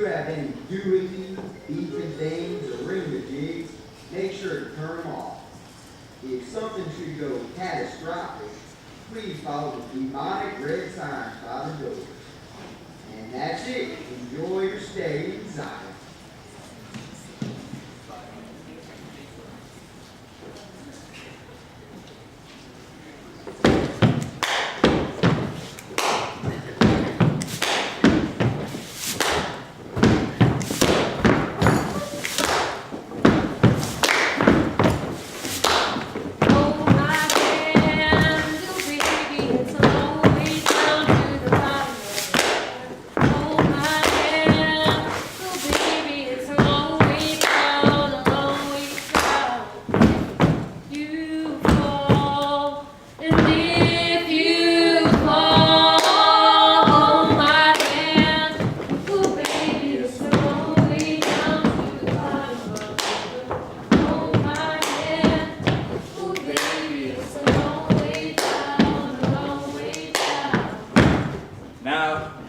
you have any doohickeys, beeping things, or ring-a-jigs, make sure to turn them off. If something should go catastrophic, please follow the demonic red signs by the door. And that's it. Enjoy your stay in Zion.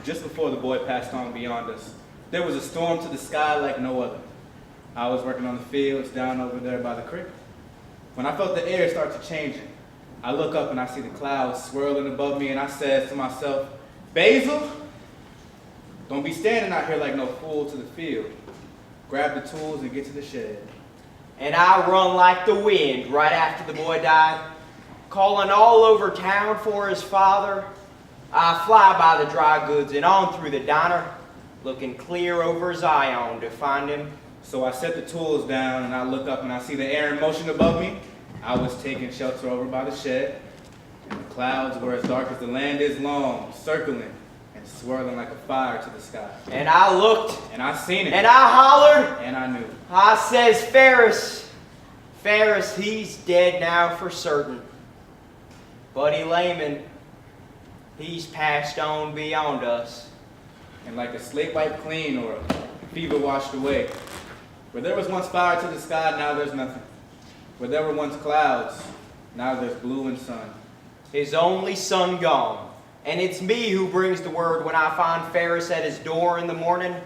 Just before the boy passed on beyond us, there was a storm to the sky like no other. I was working on the fields down over there by the creek. When I felt the air start to changing, I look up and I see the clouds swirling above me, and I said to myself, Basil, don't be standing out here like no fool to the field. Grab the tools and get to the shed. And I run like the wind right after the boy died, calling all over town for his father. I fly by the dry goods and on through the diner, looking clear over Zion to find him. So I set the tools down and I look up and I see the air in motion above me. I was taking shelter over by the shed, and the clouds were as dark as the land is long, circling and swirling like a fire to the sky. And I looked. And I seen it. And I hollered. And I knew. I says, Ferris, he's dead now for certain. Buddy Lehman, he's passed on beyond us. And like a slate wiped clean or a fever washed away, where there was once fire to the sky, now there's nothing. Where there were once clouds, now there's blue and sun. His only son gone. And it's me who brings the word when I find Ferris at his door in the morning.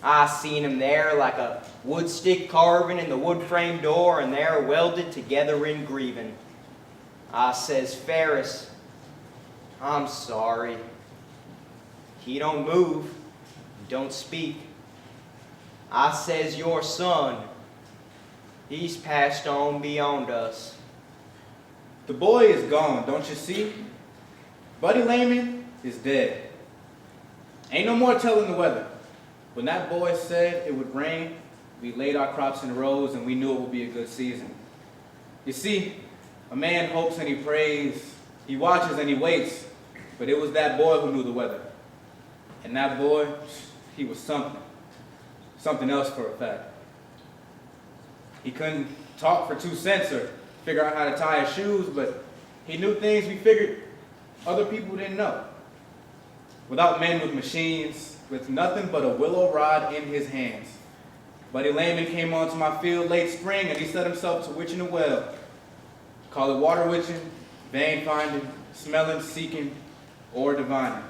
I seen him there like a wood stick carving in the wood frame door, and they're welded together in grieving. I says, Ferris, I'm sorry. He don't move, don't speak. I says, your son, he's passed on beyond us. The boy is gone, don't you see? Buddy Lehman is dead. Ain't no more telling the weather. When that boy said it would rain, we laid our crops in rows and we knew it would be a good season. You see, a man hopes and he prays, he watches and he waits, but it was that boy who knew the weather. And that boy, he was something else for a fact. He couldn't talk for 2 cents or figure out how to tie his shoes, but he knew things we figured other people didn't know. Without men with machines, with nothing but a willow rod in his hands, Buddy Lehman came onto my field late spring and he set himself to witching a well. Call it water witching, vein finding, smelling, seeking, or divining.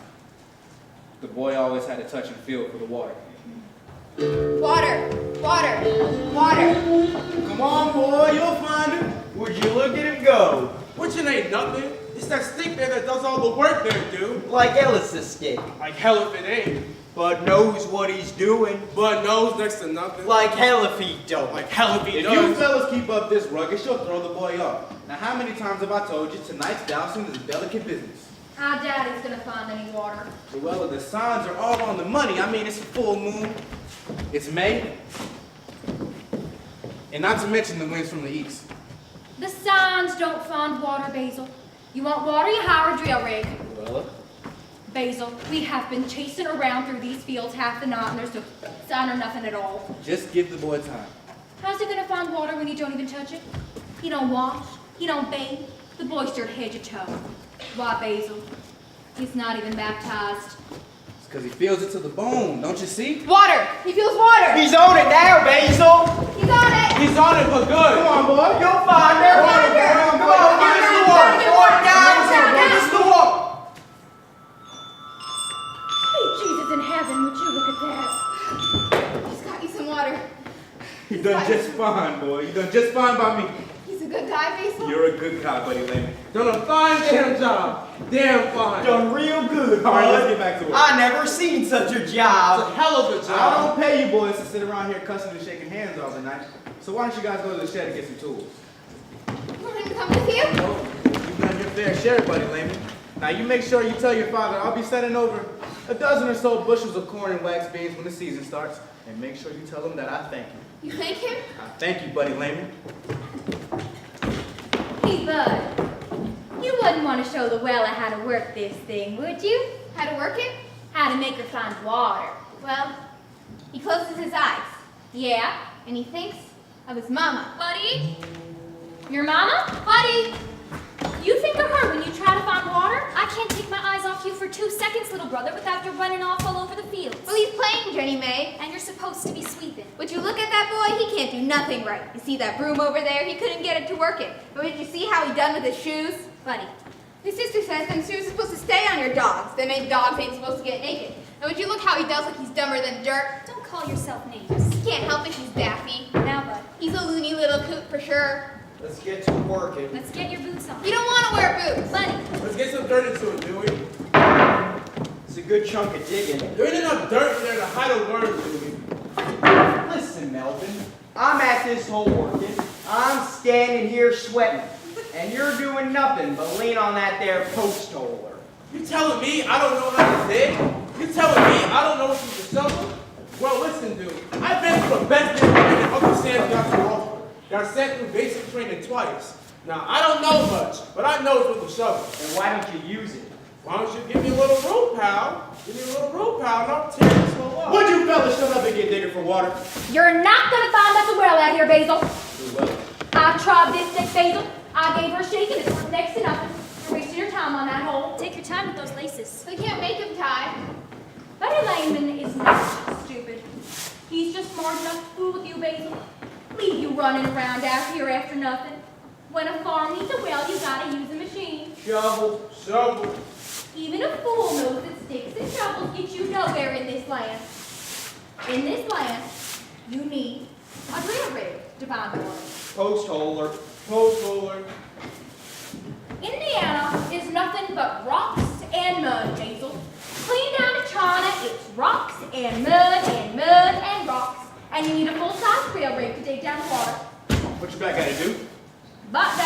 The boy always had a touch and feel for the water. Water, water, water. Come on, boy, you'll find him. Would you look at him go? Witching ain't nothing. It's that stick there that does all the work there, dude. Like Ellis's stick. Like hell if it ain't. But knows what he's doing. But knows next to nothing. Like hell if he don't. Like hell if he If does. you fellas keep up this ruckus, you'll throw the boy off. Now, how many times have I told you tonight's dousing is a delicate business? I doubt he's gonna find any water. Well, the signs are all on the money. I mean, it's a full moon. It's May. And not to mention the winds from the east. The signs don't find water, Basil. You want water, you hire a drill rig. Well, Basil, we have been chasing around through these fields half the night and there's no sign or nothing at all. just give the boy time. How's he gonna find water when you don't even touch it? He don't wash, he don't bathe. The boy's dirt head to toe. Why, Basil? He's not even baptized. It's because he feels it to the bone, don't you see? Water! He feels water! He's on it now, Basil! He's on it! He's on it for good. Come on, boy. You'll find her! Come Come on, give us the water! Boy, down! Give us the water! Sweet Jesus in heaven, would you look at that? You done just fine, boy. You done just fine by me. He's a good guy, Basil. You're a good guy, Buddy Layman. Done a fine damn job. Damn fine. Done real good, All right, bud. let's get back to work. I never seen such a It's a job. hell of a I job. don't pay you boys to sit around here cussing and shaking hands all the night. So why don't you guys go to the shed and get some tools? You want him to come with you? Oh, you've done your fair share, Buddy Layman. Now you make sure you tell your father I'll be sending over a dozen or so bushels of corn and wax beans when the season starts. And make sure you tell him that I thank you. You thank him? I thank you, Buddy Layman. Hey, Bud. You wouldn't want to show Luella how to work this thing, would you? How to work it? How to make her find water. Well, he closes his eyes Yeah? and he thinks of his mama. Buddy? Your mama? Buddy! You think of her when you try to find water? I can't take my eyes off you for 2 seconds, little brother, without you running off all over the fields. Well, he's playing, Jenny May. And you're supposed to be sweeping. Would you look at that boy? He can't do nothing right. You see that broom over there? He couldn't get it to work it. But did you see how he done with his shoes? Buddy. His sister says them shoes are supposed to stay on your dogs. Them ain't dogs ain't supposed to get naked. And would you look how he does like he's dumber than dirt? Don't call yourself names. He can't help it, he's daffy. Now, Bud, He's a loony little coot for sure. Let's get to working. let's get your boots on. You don't want to wear boots. Buddy, Let's get some dirt into it, Dewey. It's a good chunk of digging. There ain't enough dirt in there to hide a worm, Dewey. Listen, Melvin. I'm at this hole working. I'm standing here sweating. And you're doing nothing but lean on that there post holder. You telling me I don't know how to dig? You telling me I don't know what to shovel? Well, listen, dude. I've been through the best digger in Uncle Sam's got to offer. Got sent through basic training twice. Now, I don't know much, but I know it's with the shovel. And why don't you use it? Why don't you give me a little room, pal? Give me a little room, pal, and I'll tear this hole up. Would you fellas shut up and get digging for water? you're not gonna find us a well out here, Basil. Well, I tried this stick, Basil. I gave her a shake and it's worth next to nothing. You're wasting your time on that hole. Take your time with those laces. We can't make him tie. Buddy Layman is not stupid. He's just smart enough to fool with you, Basil. Leave you running around out here after nothing. When a farm needs a well, you gotta use a machine. Shovel. Shovel. Even a fool knows that sticks and shovels get you nowhere in this land. In this land, you need a drill rig to find water. Post holder. Post holder. Indiana is nothing but rocks and mud, Basil. Clean down to China, it's rocks and mud and mud and rocks. And you need a full-size drill rig to dig down the water. what you back gotta do? But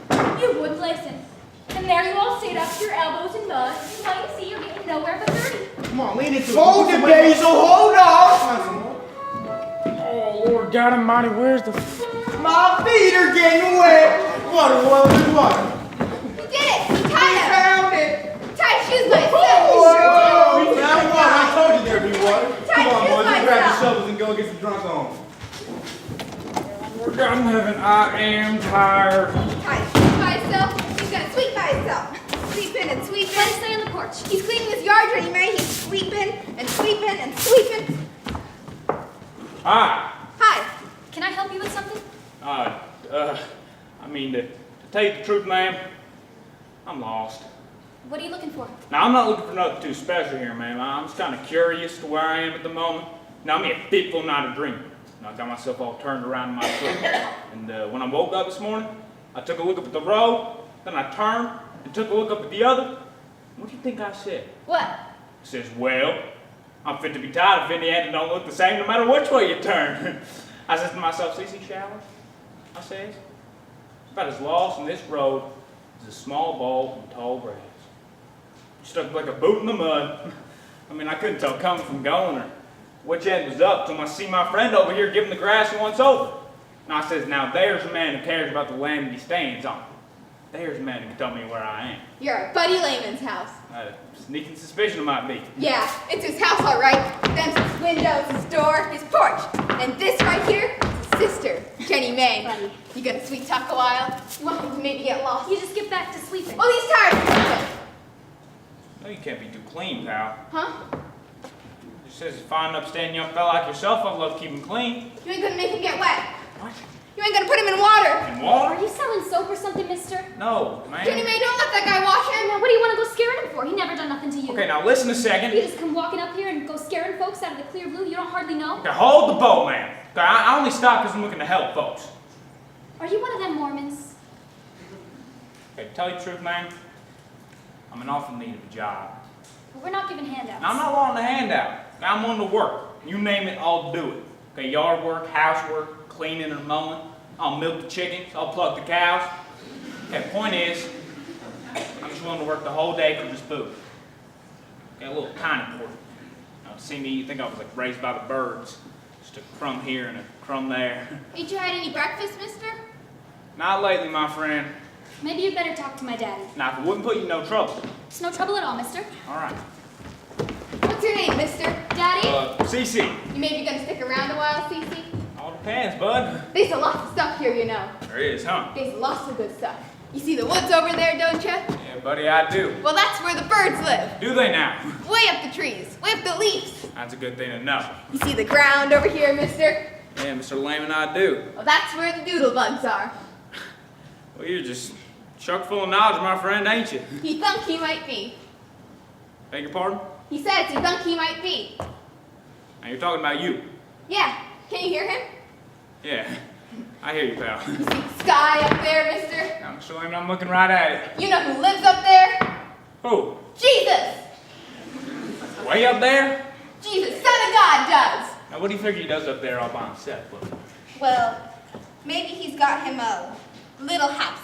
no, you wouldn't listen. And there you all sit up to your elbows in mud and wait to see you're getting nowhere but dirty. Come on, lean into it. Hold it, Basil. Hold on. Oh, Lord God Almighty, where's the... My feet are getting wet. Water, water, water. He did it! He I tied him! found it. He tied his shoes by himself! Whoa. We found water. I told you there'd be water. Come on, Tight boys, let's shoes grab the myself. shovels and go get some drunk on. Lord God in heaven, I am tired. He tied his shoes by himself. He's gonna sweep by himself. Sweeping and sweeping. Let us stay on the porch. He's cleaning his yard, Jenny May. He's sweeping and sweeping and sweeping. Hi. Hi. Can I help you with something? I mean, to tell you the truth, ma'am, I'm lost. What are you looking for? Now, I'm not looking for nothing too special here, ma'am. I'm just kind of curious to where I am at the moment. Now, I'm a fitful, not a dream. Now, I got myself all turned around in my foot. And when I woke up this morning, I took a look up at the road, then I turned and took a look up at the other. What do you think I said? What? I says, well, I'm fit to be tied if any end don't look the same no matter which way you turn. I says to myself, see, shower? I says, about as lost in this road as a small bowl in tall grass. Stuck like a boot in the mud. I mean, I couldn't tell coming from going or which end was up till I see my friend over here giving the grass once over. And I says, now there's a man who cares about the land that he stands on. There's a man who can tell me where I am. You're at Buddy Layman's house. Sneaking suspicion it might be. Yeah, it's his house, all right. Them's his windows, his door, his porch. And this right here is his sister, Jenny May. Buddy. You gonna sweet talk a while? You want him to maybe get lost? You just get back to sleeping. Well, he's tired of sleeping. No, you can't be too clean, pal. Huh? Just says a fine, upstanding young fella like yourself, I love keeping clean. You ain't gonna make him get wet. What? You ain't gonna put him in water. And water? Are you selling soap or something, mister? No, man. Jenny May, don't let that guy wash him. Now, what do you want to go scaring him for? He never done nothing to you. Okay, now listen a You second. just come walking up here and go scaring folks out of the clear blue you don't hardly know? Okay, hold the boat, man. Okay, I only stopped because I'm looking to help folks. Are you one of them Mormons? Okay, to tell you the truth, man, I'm in awful need of a job. But we're not giving handouts. Now, I'm not wanting a handout. Now, I'm on the work. You name it, I'll do it. Okay, yard work, housework, cleaning or mowing. I'll milk the chickens, I'll pluck the cows. Okay, point is, I'm just willing to work the whole day for just food. Okay, a little kind of important. Now, to see me, you think I was like raised by the birds. Just a crumb here and a crumb there. Ain't you had any breakfast, mister? Not lately, my friend. Maybe you'd better talk to my daddy. Now, if it wouldn't put you in no trouble. It's no trouble at all, mister. All right. What's your name, mister? Daddy? CC. You maybe gonna stick around a while, Cece? All depends, bud. There's a lot of stuff here, you know. There is, huh? There's lots of good stuff. You see the woods over there, don't you? Yeah, buddy, I do. Well, that's where the birds live. Do they now? Way up the trees, way up the leaves. That's a good thing to know. You see the ground over here, mister? Yeah, Mr. Lehman, I do. Well, that's where the doodle bugs are. Well, you're just chock full of knowledge, my friend, ain't you? He thunk he might be. Beg your pardon? He says he thunk he might be. Now, you're talking about you. Yeah, can you hear him? Yeah, I hear you, pal. You see the sky up there, mister? Now, Mr. Lehman, I'm looking right at it. You know who lives up there? Who? Jesus! Way up there? Jesus, Son of God does! Now, what do you figure he does up there all by himself, buddy? Well, maybe he's got him a little house.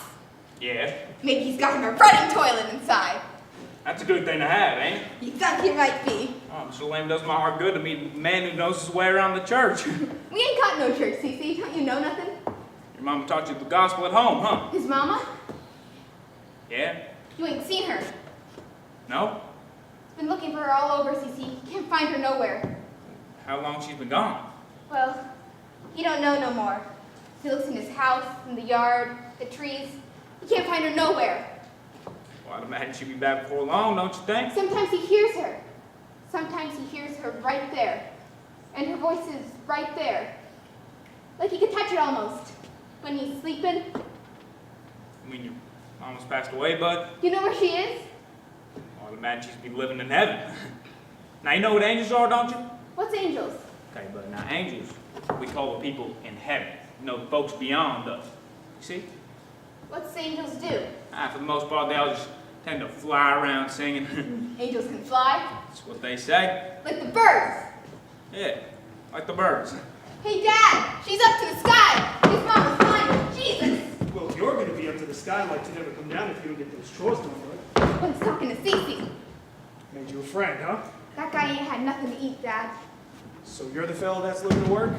Yeah, Maybe he's got him a running toilet inside. that's a good thing to have, ain't it? He thunk he might be. Oh, Mr. Lehman does my heart good to meet a man who knows his way around the church. We ain't got no church, Cece. Don't you know nothing? Your mama taught you the gospel at home, huh? His mama? Yeah? You ain't seen her. No? Been looking for her all over, Cece. Can't find her nowhere. How long she's been gone? Well, he don't know no more. He looks in his house, in the yard, the trees. He can't find her nowhere. Well, I'd imagine she'd be back before long, don't you think? Sometimes he hears her. Sometimes he hears her right there. And her voice is right there. Like he could touch it almost. When he's sleeping. I mean, your mama's passed away, bud? You know where she is? Well, I'd imagine she's be living in heaven. Now, you know what angels are, don't you? What's angels? Okay, but now angels, we call the people in heaven. You know, the folks beyond us. You see? What's angels do? For the most part, they all just tend to fly around singing. Angels can fly. That's what they say. Like the birds. Yeah, like the birds. Hey, Dad, she's up to the sky. His mama's flying with Jesus. Well, if you're going to be up to the sky, I'd like to never come down if you don't get those chores done, bud. But he's talking to Cece. Made you a friend, huh? That guy ain't had nothing to eat, Dad. So you're the fellow that's looking to work?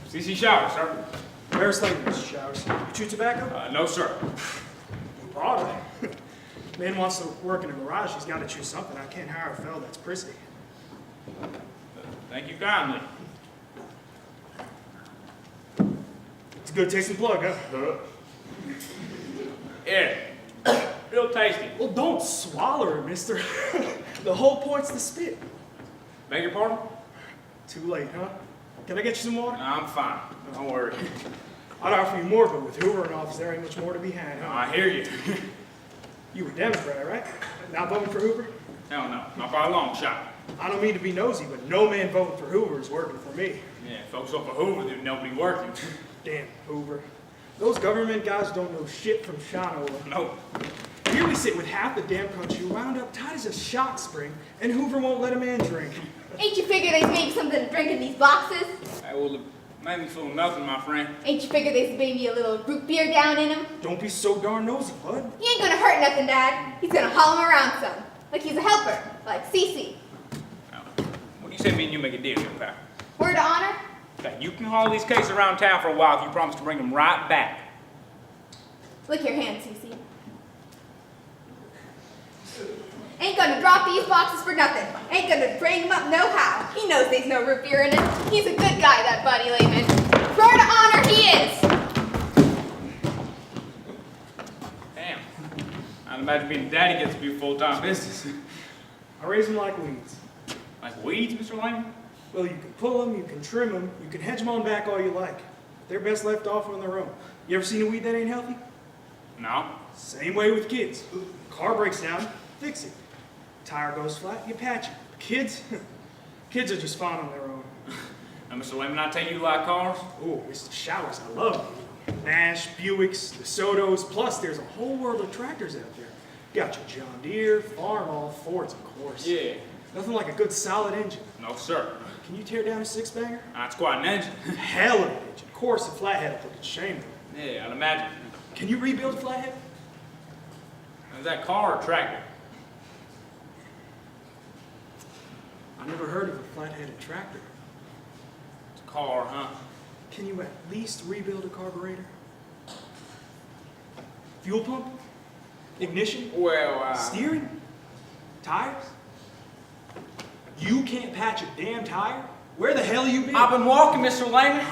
CC Showers, sir. Where's Slater, Mr. Showers? You chew tobacco? No, sir. You oughta. Man wants to work in a garage, he's got to choose something. I can't hire a fellow that's prissy. Thank you kindly. It's a good tasting plug, huh? Yeah, real tasty. Well, don't swallow it, mister. The whole point's the spit. Beg your pardon? Too late, huh? Can I get you some water? I'm fine. Don't worry. I'd offer you more, but with Hoover in office, there ain't much more to be had, huh? I hear you. You were Democrat, right? Not voting for Hoover? Hell no, not by a long shot. I don't mean to be nosy, but no man voting for Hoover is working for me. Yeah, folks up for Hoover, there's nobody working. Damn, Hoover. Those government guys don't know shit from Shano. Nope. Here we sit with half the damn country wound up tight as a shock spring, and Hoover won't let a man drink. Ain't you figure there's maybe something to drink in these boxes? Hey, well, it made me feel nothing, my friend. Ain't you figure there's maybe a little root beer down in him? Don't be so darn nosy, bud. He ain't gonna hurt nothing, Dad. He's gonna haul him around some. Like he's a helper, like Cece. Now, what do you say me and you make a deal here, pal? Word of honor? Okay, you can haul these cases around town for a while if you promise to bring them right back. Lick your hand, Cece. Ain't gonna drop these boxes for nothing. Ain't gonna bring them up no how. He knows there's no root beer in it. He's a good guy, that Buddy Lehman. Word of honor, he is. Damn. I'd imagine being a daddy gets to be a full-time business. I raise them like weeds. Like weeds, Mr. Lehman? Well, you can pull them, you can trim them, you can hedge them on back all you like. They're best left off on their own. You ever seen a weed that ain't healthy? No. Same way with kids. Car breaks down, fix it. Tire goes flat, you patch it. Kids? Kids are just fine on their own. Now, Mr. Layman, I take you like cars? Oh, Mr. Showers, I love you. Nash, Buicks, DeSotos, plus there's a whole world of tractors out there. Got your John Deere, Farmall, Fords, of course. Yeah. Nothing like a good solid engine. No, sir. Can you tear down a six-banger? That's quite an engine. Hell of an engine. Of course, a flathead will put to shame. Yeah, I'd imagine. Can you rebuild a flathead? Is that car or tractor? I never heard of a flat-headed tractor. It's a car, huh? Can you at least rebuild a carburetor? Fuel pump? Ignition? Well, Steering? Tires? You can't patch a damn tire? Where the hell you been? I've been walking, Mr. Layman.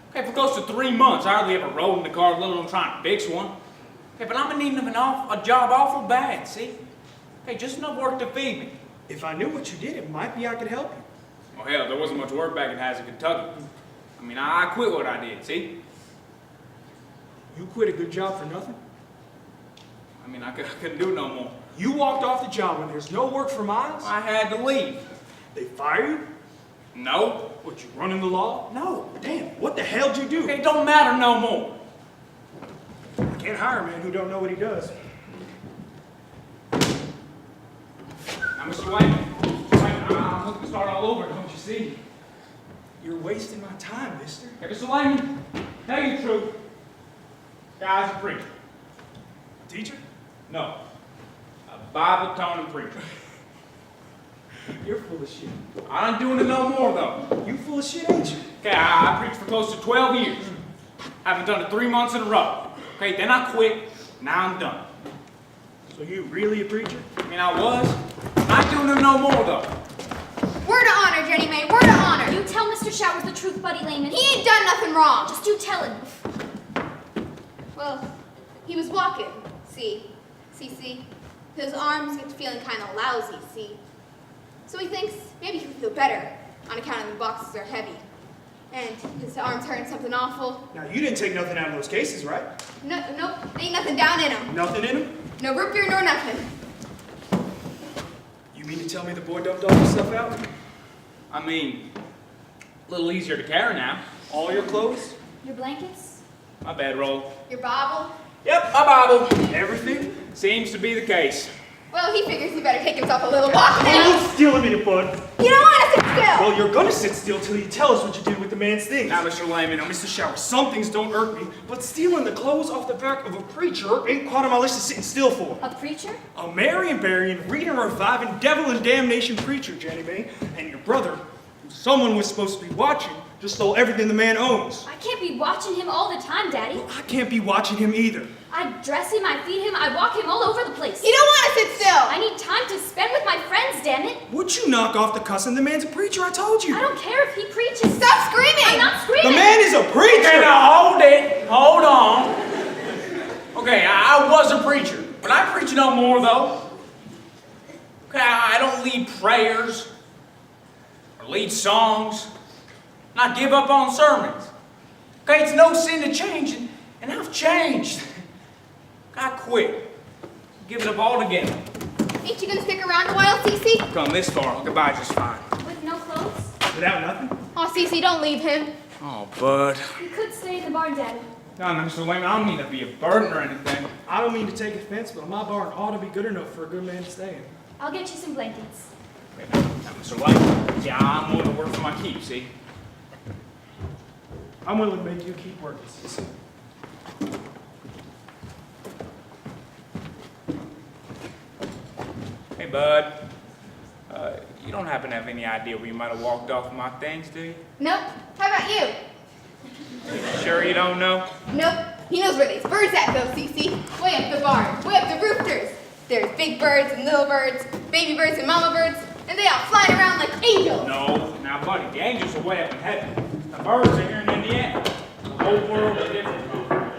Okay, for close to 3 months. I hardly ever rode in the car, let alone trying to fix one. Okay, but I'm in need of a job awful bad, see? Okay, just enough work to feed me. If I knew what you did, it might be I could help you. Oh, hell, there wasn't much work back in Hazard, Kentucky. I mean, I quit what I did, see? You quit a good job for nothing? I mean, I couldn't do it no more. You walked off the job when there's no work for miles? I had to leave. They fire you? No. What, you running the law? No. Damn, what the hell'd you do? Okay, it don't matter no more. I can't hire a man who don't know what he does. Now, Mr. Layman, I'm looking to start all over, don't you see? You're wasting my time, mister. Okay, Mr. Layman, tell you the truth. Guy's a preacher. Teacher? No. A Bible-toning preacher. You're full of shit. I ain't doing it no more, though. You full of shit, ain't you? Okay, I preached for close to 12 years. Haven't done it 3 months in a row. Okay, then I quit. Now I'm done. So you really a preacher? I mean, I was. Not doing it no more, though. Word of honor, Jenny Mae, word of honor. You tell Mr. Showers the truth, Buddy Layman. He ain't done nothing wrong. Just you tell him. Well, he was walking, see. His arms get to feeling kind of lousy, see. So he thinks maybe he'll feel better on account of the boxes are heavy. And his arm's hurting something awful. Now, you didn't take nothing out of those cases, right? Nope, ain't nothing down in him. Nothing in them? No root beer nor nothing. You mean to tell me the boy dumped all this stuff out? I mean, a little easier to carry now. All your clothes? Your blankets? My bedroll. Your Bible? Yep, my Bible. Everything? Seems to be the case. Well, he figures he better take himself a little walk now. Don't steal a minute, bud. You don't want to sit still. Well, you're gonna sit still till you tell us what you did with the man's things. Now, Mr. Layman, Now, Mr. Shower, some things don't irk me, but stealing the clothes off the back of a preacher ain't quite on my list of sitting still for. A preacher? A marrying, burying, reading, reviving, devil and damnation preacher, Jenny Mae, and your brother, who someone was supposed to be watching, just stole everything the man owns. I can't be watching him all the time, Daddy. I can't be watching him either. I dress him, I feed him, I walk him all over the place. You don't want to sit still. I need time to spend with my friends, damn it. Would you knock off the cussing? The man's a preacher, I told you. I don't care if he preaches. Stop screaming. I'm not screaming. The man is a preacher! okay, now hold it. Hold on. Okay, I was a preacher, but I preach no more, though. Okay, I don't lead prayers or lead songs. And I give up on sermons. Okay, it's no sin to change, and I've changed. I quit. Give it up altogether. Ain't you gonna stick around a while, Cece? Come this far, I'll get by just fine. With no clothes? Without nothing? Oh, Cece, don't leave him. Oh, bud. You could stay in the barn, Daddy. No, Mr. Layman, I don't mean to be a burden or anything. I don't mean to take offense, but my barn ought to be good enough for a good man to stay in. I'll get you some blankets. Okay, now, Mr. Layman, yeah, I'm willing to work for my keep, see? I'm willing to make you keep working, sis. Hey, bud. You don't happen to have any idea where you might have walked off with my things, do you? Nope. How about you? Sure you don't know? Nope. He knows where these birds at, though, Cece. Way up the barn. Way up the roosters. There's big birds and little birds, baby birds and mama birds, and they all flying around like angels. No. Now, buddy, the angels are way up in heaven. The birds are here in Indiana. The whole world is different from here.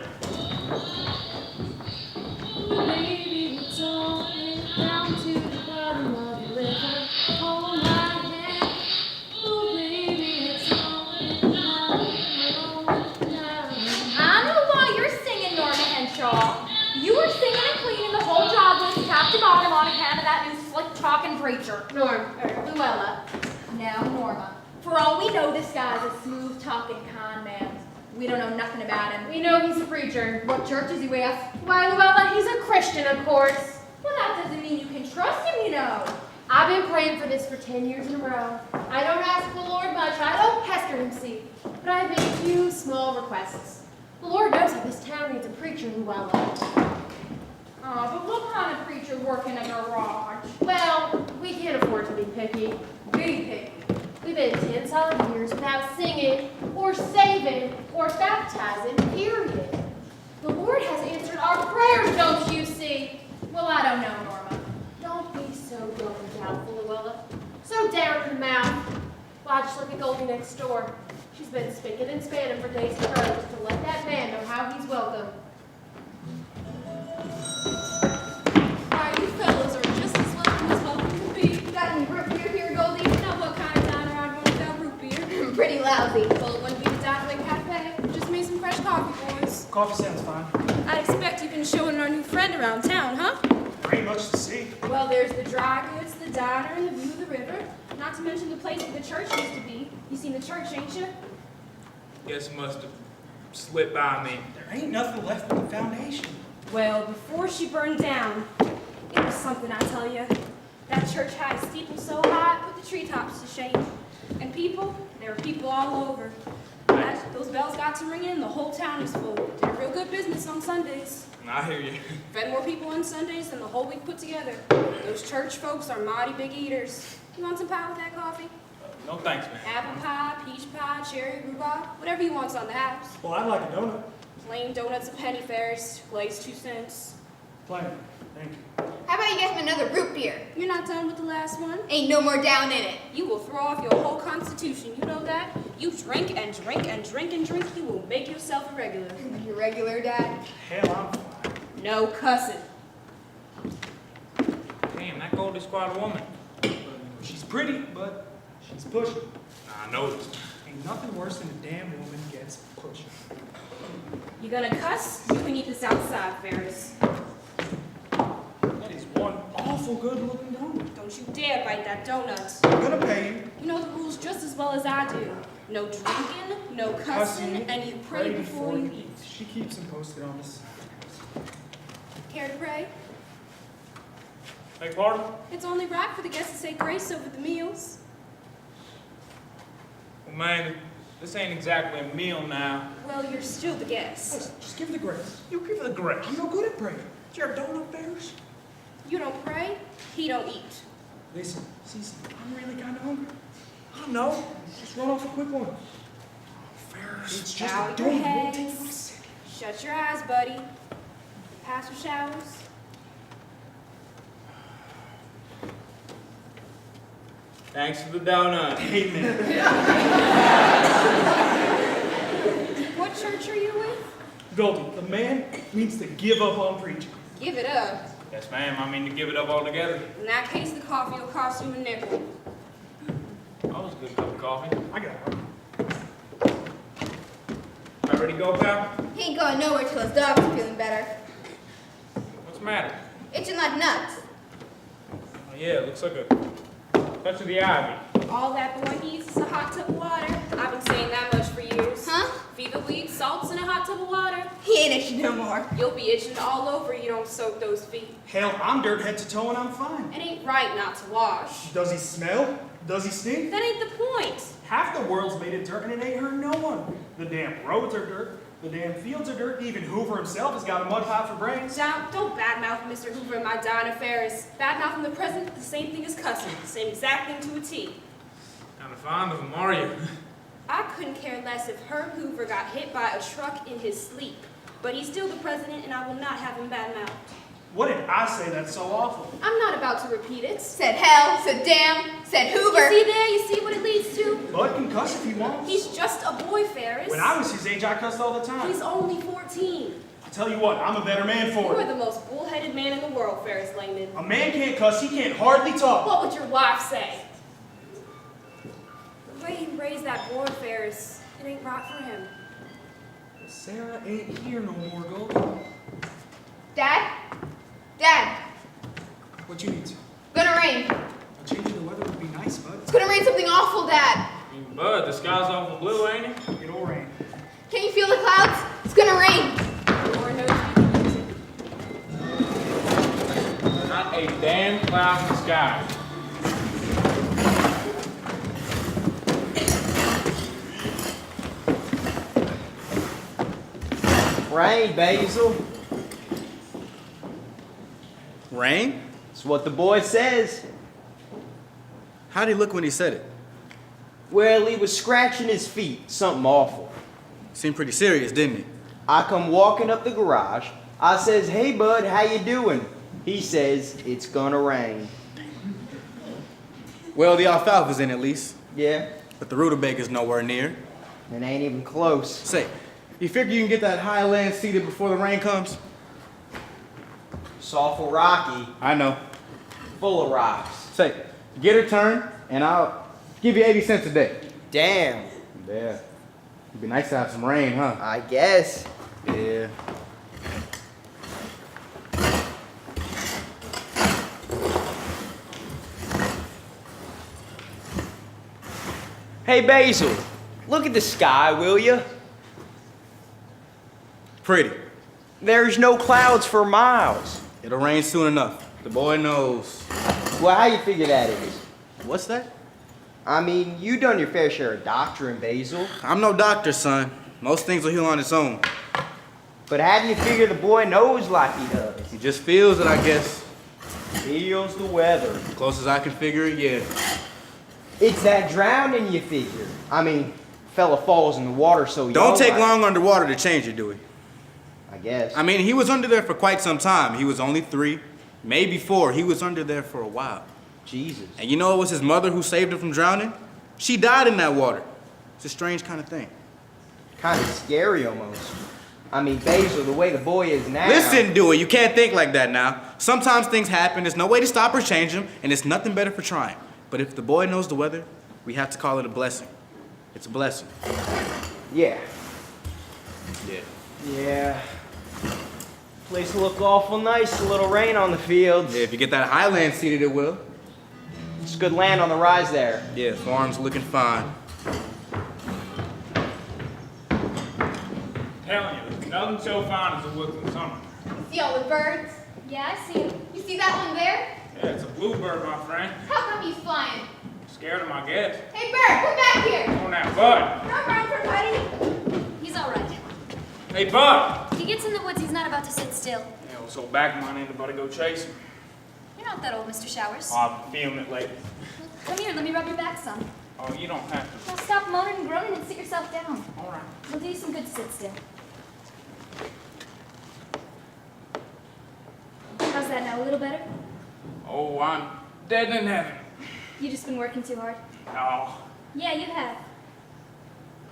Baby, we're talking down to the bottom of the river. Hold my hand. Oh, baby, it's going down, down. I know why you're singing, Norma Henshaw. You were singing and cleaning the whole job list top to bottom on account of that new slick talking preacher. Luella. Now, Norma, For all we know, this guy's a smooth-talking con man. We don't know nothing about him. We know he's a preacher. What church is he with? Why, Luella, he's a Christian, of course. Well, that doesn't mean you can trust him, you know. I've been praying for this for 10 years in a row. I don't ask the Lord much. I don't pester him, see. But I've made a few small requests. The Lord knows how this town needs a preacher, Luella. Oh, but what kind of preacher work in a garage? Well, we can't afford to be picky. Be picky. We've been 10 solid years without singing, or saving, or baptizing, period. The Lord has answered our prayers, don't you see? Well, I don't know, Norma. Don't be so dumb and doubtful, Luella. So down in the mouth. Why, just look at Goldie next door. She's been spinking and spanning for days to let that man know how he's welcome. Why, you fellows are just as welcome to be. Got any root beer here, Goldie? Now what kind of diner I'd want without root beer? Pretty lousy. Well, it wouldn't be the Diner Cafe. Just made some fresh coffee, boys. Coffee sounds fine. I expect you've been showing our new friend around town, huh? There ain't much to see. Well, there's the dry goods, the diner, and the view of the river. Not to mention the place where the church used to be. You seen the church, ain't you? Guess it must have slipped by me. There ain't nothing left but the foundation. Well, before she burned down, it was something, I tell you. That church had a steeple so high, it put the treetops to shame. And people, there were people all over. Those bells got to ringing, the whole town was full. Did a real good business on Sundays. I hear you. Fed more people on Sundays than the whole week put together. Those church folks are mighty big eaters. You want some pie with that coffee? No thanks, man. Apple pie, peach pie, cherry, rhubarb, whatever you want's on the house. Well, I'd like a donut. Plain donuts a penny, Ferris. Glazed 2 cents. Plain. Thank you. How about you get him another root beer? You're not done with the last one? Ain't no more down in it. You will throw off your whole constitution. You know that? You drink and drink and drink and drink. You will make yourself a regular. You regular, Dad? Hell, I'm fine. No cussing. Damn, that Goldie's quite a woman. She's pretty, but she's pushing. I noticed. Ain't nothing worse than a damn woman gets pushing. You gonna cuss? You can eat this outside, Ferris. That is one awful good-looking donut. Don't you dare bite that donut. I'm gonna pay you. You know the rules just as well as I do. No drinking, no cussing, and you pray before you eat. She keeps them posted on this. Care to pray? Beg pardon? It's only right for the guests to say grace over the meals. Well, man, this ain't exactly a meal now. Well, you're still the guest. Just give her the grace. You give her the grace. I'm no good at praying. Is your donut bears? You don't pray, he don't eat. Listen, Cece, I'm really kind of hungry. I don't know. Just run off a quick one. Ferris, it's just Bow a your donut. It won't take heads. you a second. Shut your eyes, buddy. Pastor showers. Thanks for the donut. Amen. What church are you with? Goldie, the man needs to give up on preaching. Give it up. Yes, ma'am. I mean to give it up altogether. In that case, the coffee will cost you a nickel. That was a good cup of coffee. I got it. All ready to go, pal? He ain't going nowhere till his dog's feeling better. What's the matter? Itching like nuts. Oh, yeah, it looks like a touch of the ivy. All that boy needs is a hot tub of water. I've been saying that much for years. Huh? Fever weed, salts, and a hot tub of water. He ain't itching no more. You'll be itching all over you don't soak those feet. Hell, I'm dirt head to toe and I'm fine. It ain't right not to wash. Does he smell? Does he stink? That ain't the point. Half the world's made of dirt and it ain't hurt no one. The damn roads are dirt. The damn fields are dirt. Even Hoover himself has got a mud pot for brains. Don't badmouth Mr. Hoover and my Dinah Ferris. Badmouthing the president, the same thing as cussing. The same exact thing to a T. Kind of fond of him, are you? I couldn't care less if Herb Hoover got hit by a truck in his sleep. But he's still the president, and I will not have him badmouthed. What did I say that's so awful? I'm not about to repeat it. Said hell, said damn, said Hoover. You see there? You see what it leads to? Bud can cuss if he wants. He's just a boy, Ferris. When I was his age, I cussed all the time. He's only 14. I tell you what, I'm a better man for You're it. the most bull-headed man in the world, Ferris Langdon. A man can't cuss, he can't hardly talk. What would your wife say? The way he raised that boy, Ferris, it ain't right for him. Sarah ain't here no more, Gold. Dad? Dad, What you need to? gonna rain. A change in the weather would be nice, bud. It's gonna rain something awful, Dad. You Bud, the sky's awful blue, ain't it? It'll rain. Can you feel the clouds? It's gonna rain. Lord knows we can use it. Not a damn cloud in the sky. Rain, Basil. Rain? That's what the boy says. How'd he look when he said it? Well, he was scratching his feet. Something awful. Seemed pretty serious, didn't he? I come walking up the garage. I says, "Hey, bud, how you doing?" He says, "It's gonna rain." Well, the alfalfa's in at least, Yeah, but the rutabaga's nowhere near. it ain't even close. Say, you figure you can get that high land seeded before the rain comes? It's awful rocky, I know. full of rocks. Say, get her turned, and I'll give you 80 cents a day. Damn, Yeah. It'd be nice to have some rain, huh? I guess. Yeah. Hey, Basil, look at the sky, will you? Pretty. There's no clouds for miles. It'll rain soon enough. The boy knows. Well, how you figure that is? What's that? I mean, you done your fair share of doctoring, Basil. I'm no doctor, son. Most things will heal on its own. But how do you figure the boy knows like he does? He just feels it, I guess. Feels the weather. Close as I can figure it, yeah. It's that drowning you figure. I mean, fella falls in the water so Don't young, take like- long underwater to change it, do we? I guess. I mean, he was under there for quite some time. He was only 3, maybe 4. He was under there for a while. Jesus. And you know it was his mother who saved him from drowning? She died in that water. It's a strange kind of thing. Kind of scary almost. I mean, Basil, the way the boy is now. Listen, Dewey, you can't think like that now. Sometimes things happen, there's no way to stop or change them, and it's nothing better for trying. But if the boy knows the weather, we have to call it a blessing. It's a blessing. Yeah. Yeah. Yeah. Place will look awful nice, a little rain on the fields. Yeah, if you get that highland seeded, it will. It's good land on the rise there. Yeah, farm's looking fine. Telling you, nothing so fine as the woods in summer. See all the birds? Yeah, I see him. You see that one there? Yeah, it's a bluebird, my friend. How come he's flying? Scared him, I guess. Hey, bird, come back here. Come on now, Bud. Run around for Peddie. He's all right. Hey, Bud. If he gets in the woods, he's not about to sit still. Yeah, well, so back mine ain't about to go chase him. You're not that old, Mr. Showers. I'm feeling it lately. Come here, let me rub your back some. Oh, you don't have to. Now stop moaning and groaning and sit yourself down. All right. We'll do you some good to sit still. How's that now? A little better? Oh, I'm dead in heaven. You just been working too hard? Oh. Yeah, you have.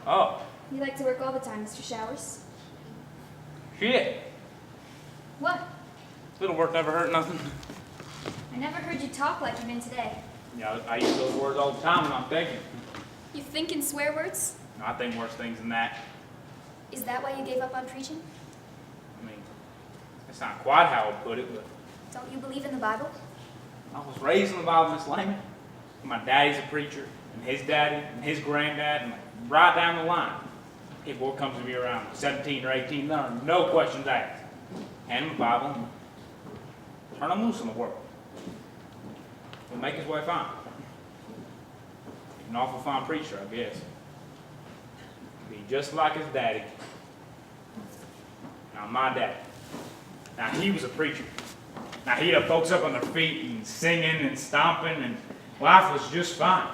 Oh, You like to work all the time, Mr. Showers. shit. What? Little work never hurt nothing. I never heard you talk like you've been today. Yeah, I use those words all the time when I'm thinking. You think in swear words? No, I think worse things than that. Is that why you gave up on preaching? I mean, that's not quite how I put it, but Don't you believe in the Bible? I was raised in the Bible, Miss Lehman. My daddy's a preacher, and his daddy, and his granddad, and like right down the line. If boy comes to me around 17 or 18, there are no questions asked. Hand him the Bible, turn him loose in the world. He'll make his way fine. He's an awful fine preacher, I guess. Be just like his daddy. Now, my daddy. Now, he was a preacher. Now, he'd have folks up on their feet and singing and stomping, and life was just fine.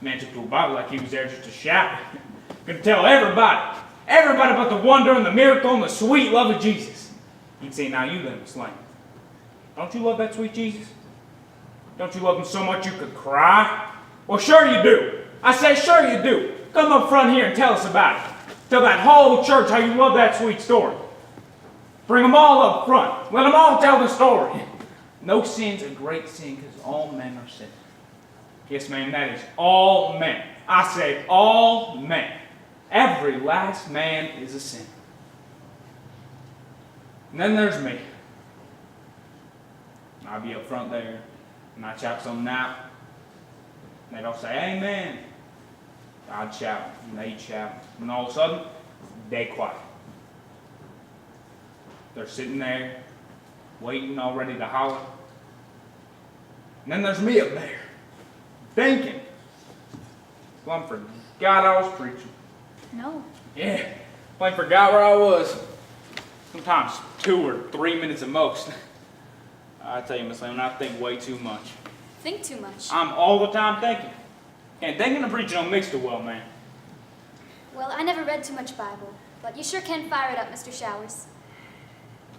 Man took to a Bible like he was there just to shout. Could tell everybody about the wonder and the miracle and the sweet love of Jesus. He'd say, now you then, Miss Lane. Don't you love that sweet Jesus? Don't you love him so much you could cry? Well, sure you do. I say, sure you do. Come up front here and tell us about it. Tell that whole church how you love that sweet story. Bring them all up front. Let them all tell the story. No sin's a great sin because all men are sinners. Yes, ma'am, that is all men. I say all men. Every last man is a sinner. And then there's me. I'll be up front there, and I chop something out, and they'd all say, amen. I'd shout, and they'd shout, and all of a sudden, dead quiet. They're sitting there, waiting, all ready to holler. And then there's me up there, thinking. Well, I forgot I was preaching. No. Yeah, I forgot where I was. Sometimes 2 or 3 minutes at most. I tell you, Miss Lehman, I think way too much. Think too much. I'm all the time thinking. And thinking and preaching don't mix too well, man. Well, I never read too much Bible, but you sure can fire it up, Mr. Showers.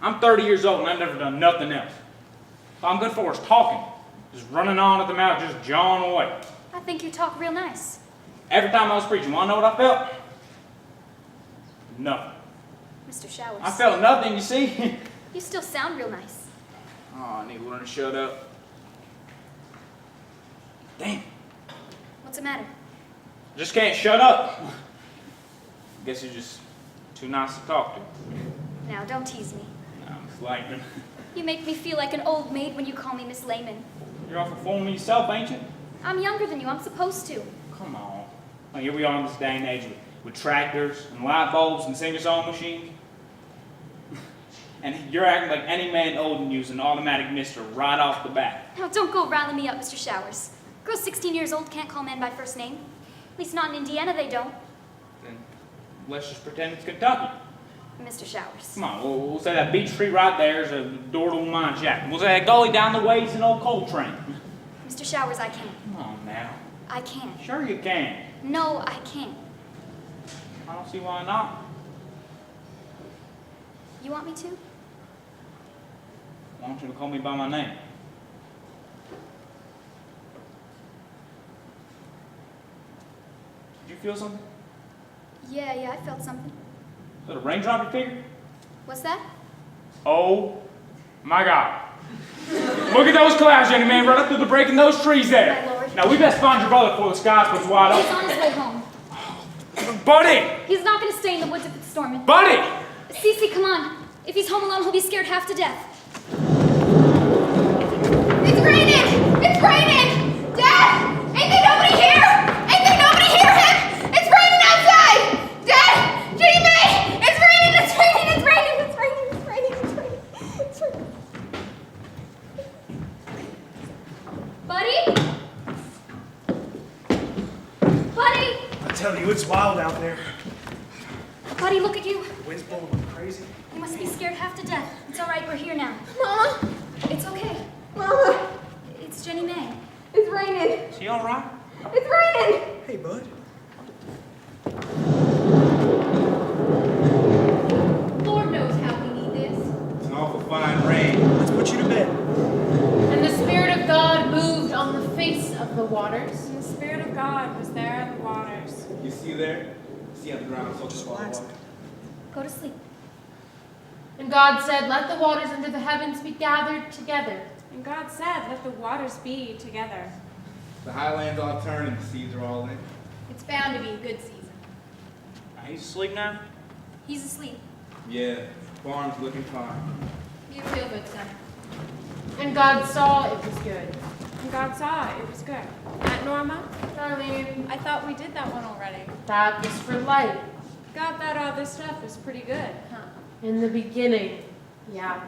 I'm 30 years old and I've never done nothing else. All I'm good for is talking. Just running on at the mouth, just jawing away. I think you talk real nice. Every time I was preaching, wanna know what I felt? Nothing. Mr. Showers. I felt nothing, you see? You still sound real nice. Oh, I need to learn to shut up. Damn. What's the matter? Just can't shut up. Guess you're just too nice to talk to. Now, don't tease me. No, Miss Langdon. You make me feel like an old maid when you call me Miss Lehman. You're awful fooling me yourself, ain't you? I'm younger than you. I'm supposed to. Come on. Well, here we are in this day and age with tractors and light bulbs and singer-song machines. And you're acting like any man old and using an automatic mister right off the bat. Now, don't go riling me up, Mr. Showers. Girls 16 years old can't call men by first name. At least not in Indiana, they don't. Then let's just pretend it's Kentucky. Mr. Showers. Come on, we'll say that beach tree right there is a door to a mine shack. We'll say that gully down the way is an old coal train. Mr. Showers, I can't. Come on now. I can't. Sure you can. No, I can't. I don't see why not. You want me to? I want you to call me by my name. Did you feel something? Yeah, I felt something. Is that a raindrop you figured? What's that? Oh my God. Look at those clouds, Jenny man, right up through the break in those trees there. My lord. Now we best find your brother before the sky splits wide He's open. on his way home. Buddy! He's not going to stay in the woods if it's storming. Buddy! Cece, come on. If he's home alone, he'll be scared half to death. It's raining! It's raining! Dad! Ain't there nobody here? Ain't there nobody here? Him? It's raining outside! Dad! Jenny May! It's raining! It's raining! It's raining! It's raining! It's raining! It's raining! It's raining! Buddy? Buddy? I tell you, it's wild out there. Buddy, look at you. The wind's blowing like crazy. You must be scared half to death. It's all right, we're here now. Mama! It's okay. Mama! It's Jenny May. It's raining! Is he all right? It's raining! Hey, bud. Lord knows how we need this. It's an awful fine rain. Let's put you to bed. And the Spirit of God moved on the face of the waters. And the Spirit of God was there in the waters. You see there? See how the ground is so Just full of relax. water? Go to sleep. And God said, let the waters under the heavens be gathered together. And God said, let the waters be together. The highlands all turn and the seas are all in. It's bound to be a good season. He's asleep now? He's asleep. Yeah, farm's looking fine. You feel good, son. And God saw it was good. And God saw it was good. Aunt Norma, Darlene, I thought we did that one already. that was for light. God thought all this stuff was pretty good, huh? In the beginning, yeah.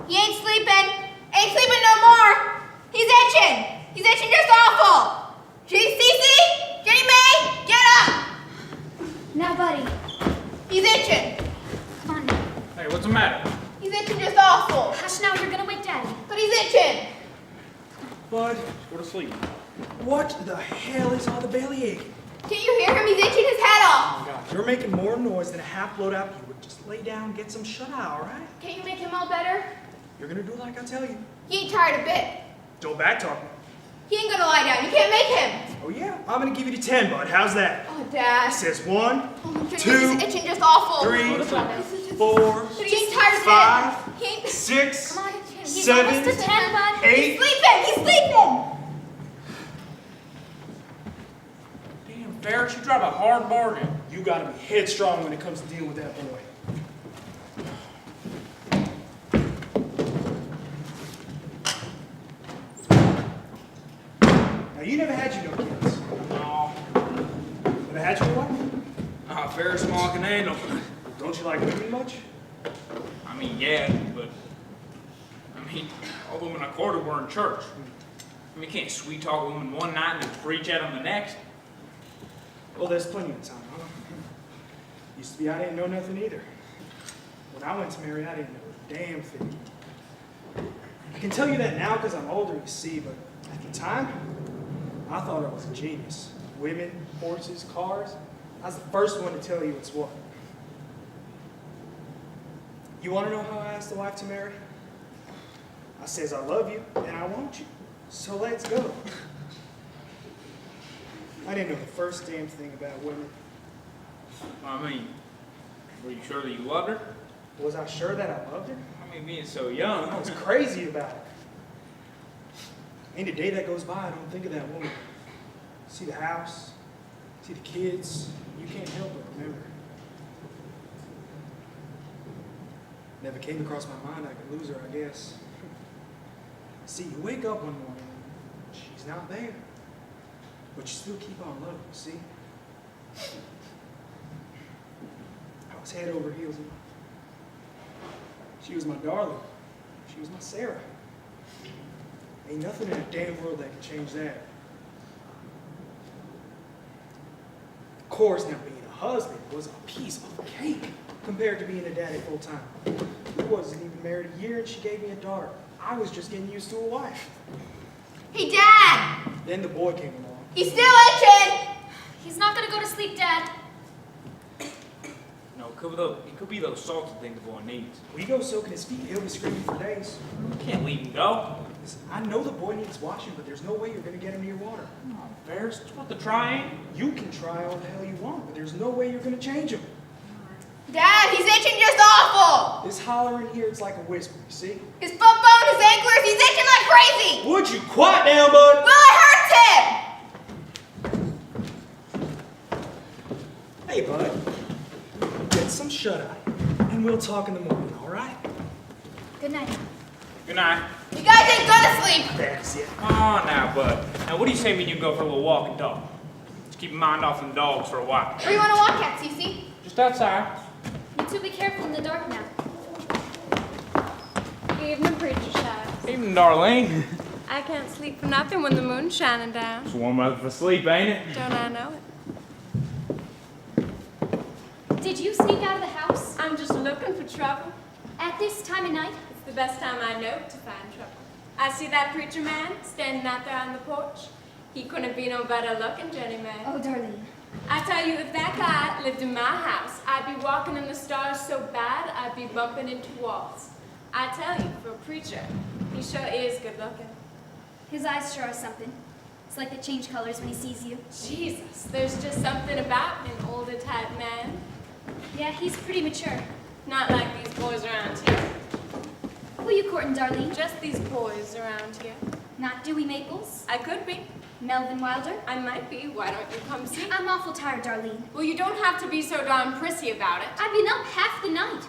He ain't sleeping! Ain't sleeping no more! He's itching! He's itching just awful! Cece? Jenny May? Get up! Now, buddy, He's itching! come on now. Hey, what's the matter? He's itching just awful! Hush now, you're gonna wake Daddy. But he's itching! Bud, Go to sleep. what the hell is all the bellyache? Can't you hear him? He's itching his head off! Oh, God, you're making more noise than a half-blown apple. You would just lay down and get some shut-eye, all right? Can't you make him all better? You're gonna do like I tell you. He ain't tired a bit. Don't backtalk me. He ain't gonna lie down. You can't make him. Oh, yeah? I'm gonna give you the 10, bud. How's that? Oh, Dad. Says 1, Oh, my goodness, Two, he's itching just awful. 3, This is- 4, But he ain't tired a bit. 5, He ain't... 6, Come on, he's 7, almost to 10, bud. 8. He's sleeping! He's sleeping! Damn Ferris, you drive a hard bargain. You gotta be headstrong when it comes to deal with that boy. Now, you never had you no kids. No. Never had you one? Ferris small can handle. Don't you like women much? I mean, yeah, but all the women I courted were in church. I mean, you can't sweet talk a woman one night and then preach at them the next. Well, there's plenty of time, huh? Used to be I didn't know nothing either. When I went to marry, I didn't know a damn thing. I can tell you that now because I'm older, you see, but at the time, I thought I was a genius. Women, horses, cars. I was the first one to tell you it's what. You want to know how I asked a wife to marry? I says, I love you and I want you. So let's go. I didn't know the first damn thing about women. I mean, were you sure that you loved her? Was I sure that I loved her? I mean, being so young. I was crazy about it. Ain't a day that goes by I don't think of that woman. See the house, see the kids, you can't help but remember. Never came across my mind I could lose her, I guess. See, you wake up one morning, she's not there. But you still keep on loving, see? I was head over heels in her. She was my darling. She was my Sarah. Ain't nothing in the damn world that can change that. Of course, now being a husband was a piece of cake compared to being a daddy full time. I wasn't even married a year and she gave me a daughter. I was just getting used to a wife. Hey, Dad! Then the boy came along. He's still itching! He's not gonna go to sleep, Dad. No, it could be those salty things the boy needs. We go soaking his feet, he'll be screaming for days. You can't leave him go. Listen, I know the boy needs washing, but there's no way you're going to get him near water. Come on, Ferris, it's worth the try. You can try all the hell you want, but there's no way you're going to change him. Dad, he's itching just awful! This holler in here, it's like a whisper, you see? His foot bone, his anklers, he's itching like crazy! Would you quiet down, bud? Well, it hurts him! Hey, bud. Get some shut-eye, and we'll talk in the morning, all right? Good night. Good night. You guys ain't gonna sleep! That's it. Come on now, bud. Now, what do you say we can go for a little walk and talk? Just keep your mind off them dogs for a while. Where you wanna walk at, Cece? Just outside. You two be careful in the dark now. Evening, preacher Shadows. Evening, Darlene. I can't sleep for nothing when the moon's shining down. It's warm weather for sleep, ain't it? Don't I know it? Did you sneak out of the house? I'm just looking for trouble. At this time of night? It's the best time I know to find trouble. I see that preacher man standing out there on the porch. He couldn't be no better looking, Jenny man. Oh, Darlene. I tell you, if that guy lived in my house, I'd be walking in the stars so bad, I'd be bumping into walls. I tell you, for a preacher, he sure is good looking. His eyes sure are something. It's like they change colors when he sees you. Jesus, there's just something about an older type man. Yeah, he's pretty mature. Not like these boys around here. Who you courting, Darlene? Just these boys around here. Not Dewey Maples? I could be. Melvin Wilder? I might be. Why don't you come see? I'm awful tired, Darlene. Well, you don't have to be so darn prissy about it. I've been up half the night.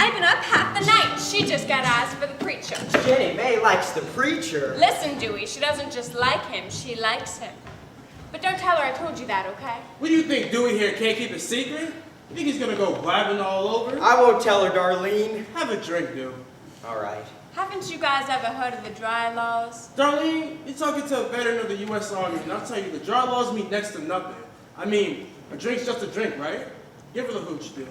I've been up half the night. She just got eyes for the preacher. Jenny May likes the preacher. Listen, Dewey, she doesn't just like him, she likes him. But don't tell her I told you that, okay? What do you think Dewey here can't keep a secret? You think he's gonna go blabbing all over? I won't tell her, Darlene. Have a drink, dude. All right. Haven't you guys ever heard of the dry laws? Darlene, you're talking to a veteran of the U.S. Army, and I'll tell you, the dry laws mean next to nothing. I mean, a drink's just a drink, right? Give her the hooch, dude.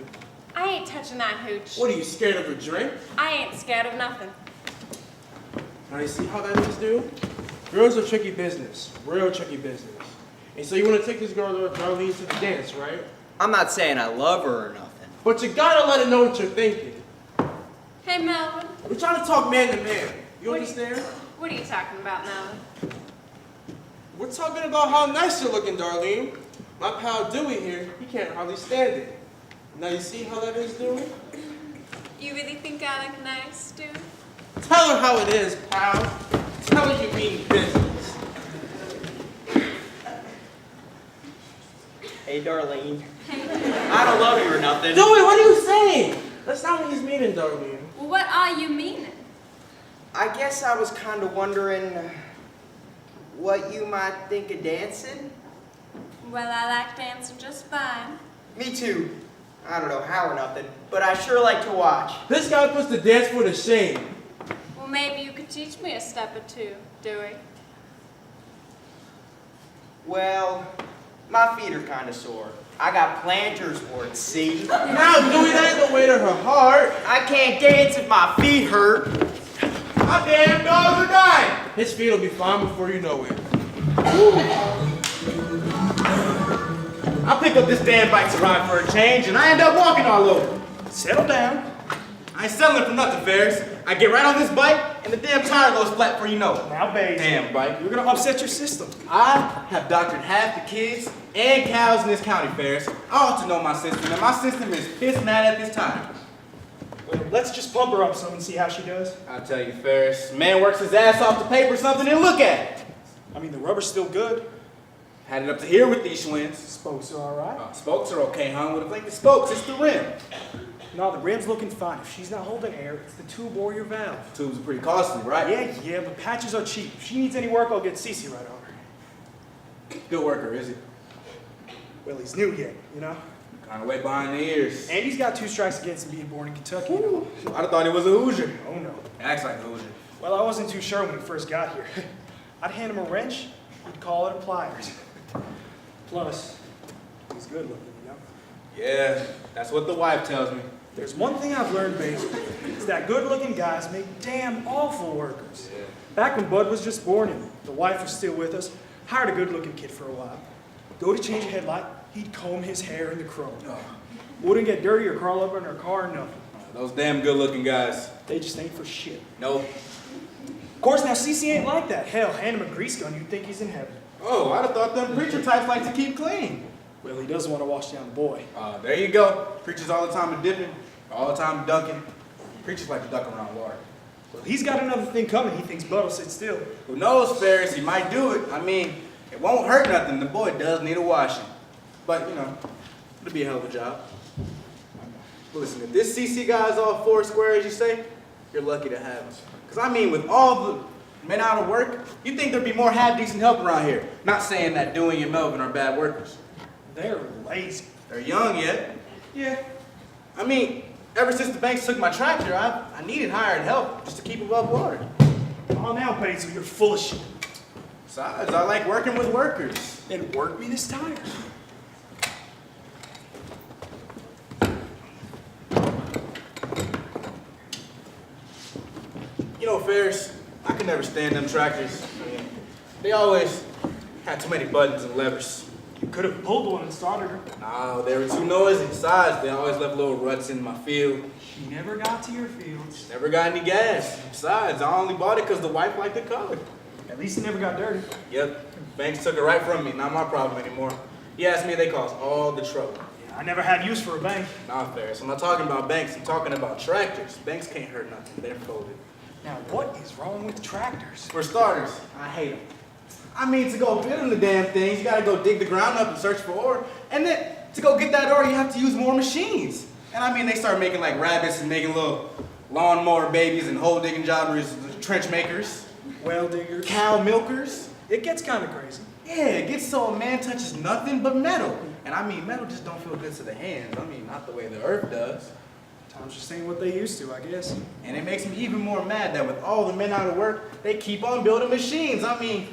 I ain't touching that hooch. What, are you scared of a drink? I ain't scared of nothing. Now, you see how that is, dude? Girls are tricky business. Real tricky business. And so you want to take this girl, Darlene, to the dance, right? I'm not saying I love her or nothing. But you gotta let her know what you're thinking. Hey, Melvin. We're trying to talk man to man. You understand? What are you talking about, Melvin? We're talking about how nice you're looking, Darlene. My pal Dewey here, he can't hardly stand it. Now you see how that is, Dewey? You really think I look nice, dude? Tell her how it is, pal. Tell her you mean business. Hey, Darlene. I don't love you or nothing. Dewey, what are you saying? That's not what he's meaning, Darlene. Well, what are you meaning? I guess I was kind of wondering what you might think of dancing. Well, I like dancing just fine. Me too. I don't know how or nothing, but I sure like to watch. This guy puts the dance floor to shame. Well, maybe you could teach me a step or two, Dewey. Well, my feet are kind of sore. I got planters for it, see? Now, Dewey, that ain't the way to her heart. I can't dance if my feet hurt. My damn dogs are dying. His feet will be fine before you know it. I pick up this damn bike to ride for a change, and I end up walking all over. Settle down. I ain't settling for nothing, Ferris. I get right on this bike, and the damn tire goes flat before you know it. Now, babe. Damn bike. You're gonna upset your system. I have doctored half the kids and cows in this county, Ferris. I ought to know my system, and my system is pissed mad at this tire. Well, let's just pump her up some and see how she does. I'll tell you, Ferris, man works his ass off to pay for something and look at it. I mean, the rubber's still good. Had it up to here with these Schwinns. Spokes are all right. Spokes are okay, hon. With like the spokes, it's the rim. No, the rim's looking fine. If she's not holding air, it's the tube or your valve. Tubes are pretty costly, right? Yeah, but patches are cheap. If she needs any work, I'll get Cece right on her. Good worker, is he? Well, he's new yet, you know? Kind of way behind the ears. And he's got 2 strikes against him being born in Kentucky, you know? I'd have thought he was a Hoosier. Oh, no. Acts like a Hoosier. Well, I wasn't too sure when he first got here. I'd hand him a wrench, he'd call it a pliers. Plus, he's good looking, you know? Yeah, that's what the wife tells me. There's one thing I've learned, Basil, is that good-looking guys make damn awful workers. Yeah. Back when Bud was just born and the wife was still with us, hired a good-looking kid for a while. Go to change a headlight, he'd comb his hair in the chrome. Wouldn't get dirty or crawl up in her car or nothing. Those damn good-looking guys. They just ain't for shit. Nope. Of course, now Cece ain't like that. Hell, hand him a grease gun, you'd think he's in heaven. Oh, I'd have thought them preacher types like to keep clean. Well, he doesn't want to wash down the boy. There you go. Preachers all the time are dipping, all the time dunking. Preachers like to duck around water. Well, he's got another thing coming. He thinks Bud will sit still. Who knows, Ferris? He might do it. I mean, it won't hurt nothing. The boy does need a washing. But, you know, it'll be a hell of a job. But listen, if this CC guy's all 4 square, as you say, you're lucky to have him. Because, I mean, with all the men out of work, you'd think there'd be more half-decent help around here. Not saying that Dewey and Melvin are bad workers. They're lazy. They're young yet. Yeah. I mean, ever since the banks took my tractor, I needed hired help just to keep above water. Oh, now, Basil, you're full of shit. Besides, I like working with workers. Then work me this tire. You know, Ferris, I could never stand them tractors. I mean, they always had too many buttons and levers. You could have pulled one and started her. No, they were too noisy. Besides, they always left little ruts in my field. She never got to your fields. Never got any gas. Besides, I only bought it because the wife liked the color. At least it never got dirty. Yep, banks took it right from me. Not my problem anymore. He asked me, they caused all the trouble. Yeah, I never had use for a bank. Nah, Ferris, I'm not talking about banks. I'm talking about tractors. Banks can't hurt nothing. They're folded. Now, what is wrong with tractors? For starters, I hate them. I mean, to go building the damn things, you gotta go dig the ground up and search for ore. And then, to go get that ore, you have to use more machines. And I mean, they start making like rabbits and making little lawnmower babies and hole digging jobbers, trench makers. Well diggers. Cow milkers. It gets kind of crazy. Yeah, it gets so a man touches nothing but metal. And I mean, metal just don't feel good to the hands. I mean, not the way the earth does. Times just ain't what they used to, I guess. And it makes me even more mad that with all the men out of work, they keep on building machines. I mean,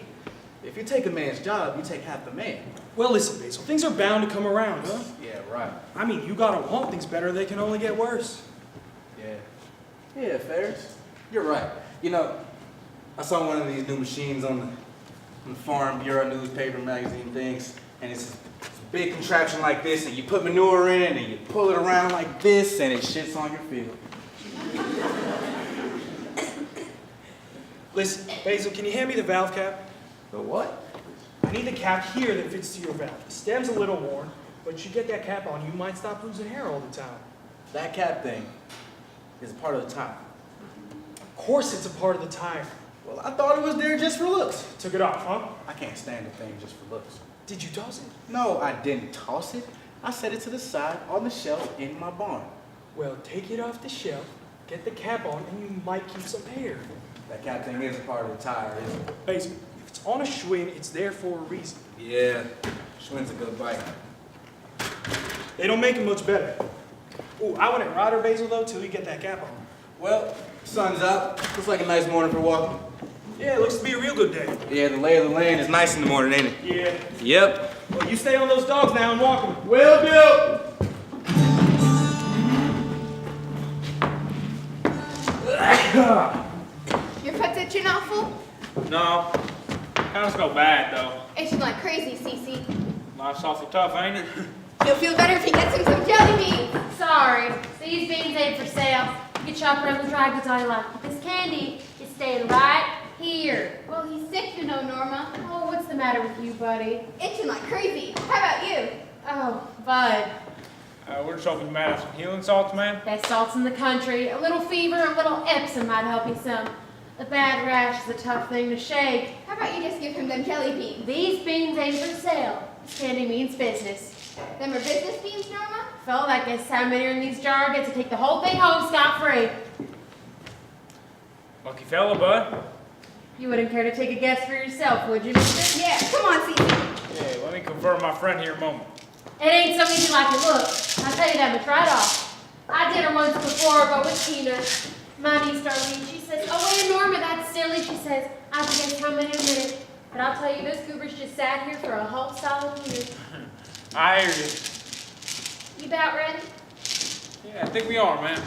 if you take a man's job, you take half the man. Well, listen, Basil, things are bound to come around, huh? Yeah, right. I mean, you gotta want things better, they can only get worse. Yeah. Yeah, Ferris. You're right. You know, I saw one of these new machines on the Farm Bureau newspaper magazine things, and it's a big contraption like this, and you put manure in it, and you pull it around like this, and it shits on your field. Listen, Basil, can you hand me the valve cap? The what? I need the cap here that fits to your valve. The stem's a little worn, but you get that cap on, you might stop losing hair all the time. That cap thing is a part of the tire. Of course it's a part of the tire. Well, I thought it was there just for looks. Took it off, huh? I can't stand a thing just for looks. Did you toss it? No, I didn't toss it. I set it to the side on the shelf in my barn. Well, take it off the shelf, get the cap on, and you might keep some air. That cap thing is a part of the tire, isn't it? Basically, if it's on a Schwinn, it's there for a reason. Yeah, Schwinn's a good bike. They don't make it much better. Ooh, I wouldn't ride her, Basil, though, till you get that cap on. Well, sun's up. Looks like a nice morning for walking. Yeah, it looks to be a real good day. Yeah, the lay of the land is nice in the morning, ain't it? Yeah. Yep. Well, you stay on those dogs now and walk them. Will do. Your foot's itching awful? No. Kinda go bad, though. Itching like crazy, Cece. Life's awful tough, ain't it? He'll feel better if he gets him some jelly beans. Sorry, these beans ain't for sale. You can shop around the dry goods all you like. But this candy is staying right here. Well, he's sick, you know, Norma. Oh, what's the matter with you, buddy? Itching like crazy. How about you? Oh, Bud. We're just hoping you might have some healing salts, man. Best salts in the country. A little fever, a little Epsom might help you some. A bad rash is a tough thing to shake. How about you just give him them jelly beans? These beans ain't for sale. This candy means business. Them are business beans, Norma? Fellow that gets how many are in these jars gets to take the whole thing home scot-free. Lucky fella, bud. You wouldn't care to take a guess for yourself, would you, mister? Yeah, come on, Cece. Yeah, let me confirm my friend here a moment. It ain't so easy like it looks. I'll tell you that much right off. I did her once before, but with Tina. My niece Darlene, she says, oh, wait, Norma, that's silly. She says, I can guess how many in a minute. But I'll tell you, this goober's just sat here for a whole solid year. I hear you. You about ready? Yeah, I think we are, man.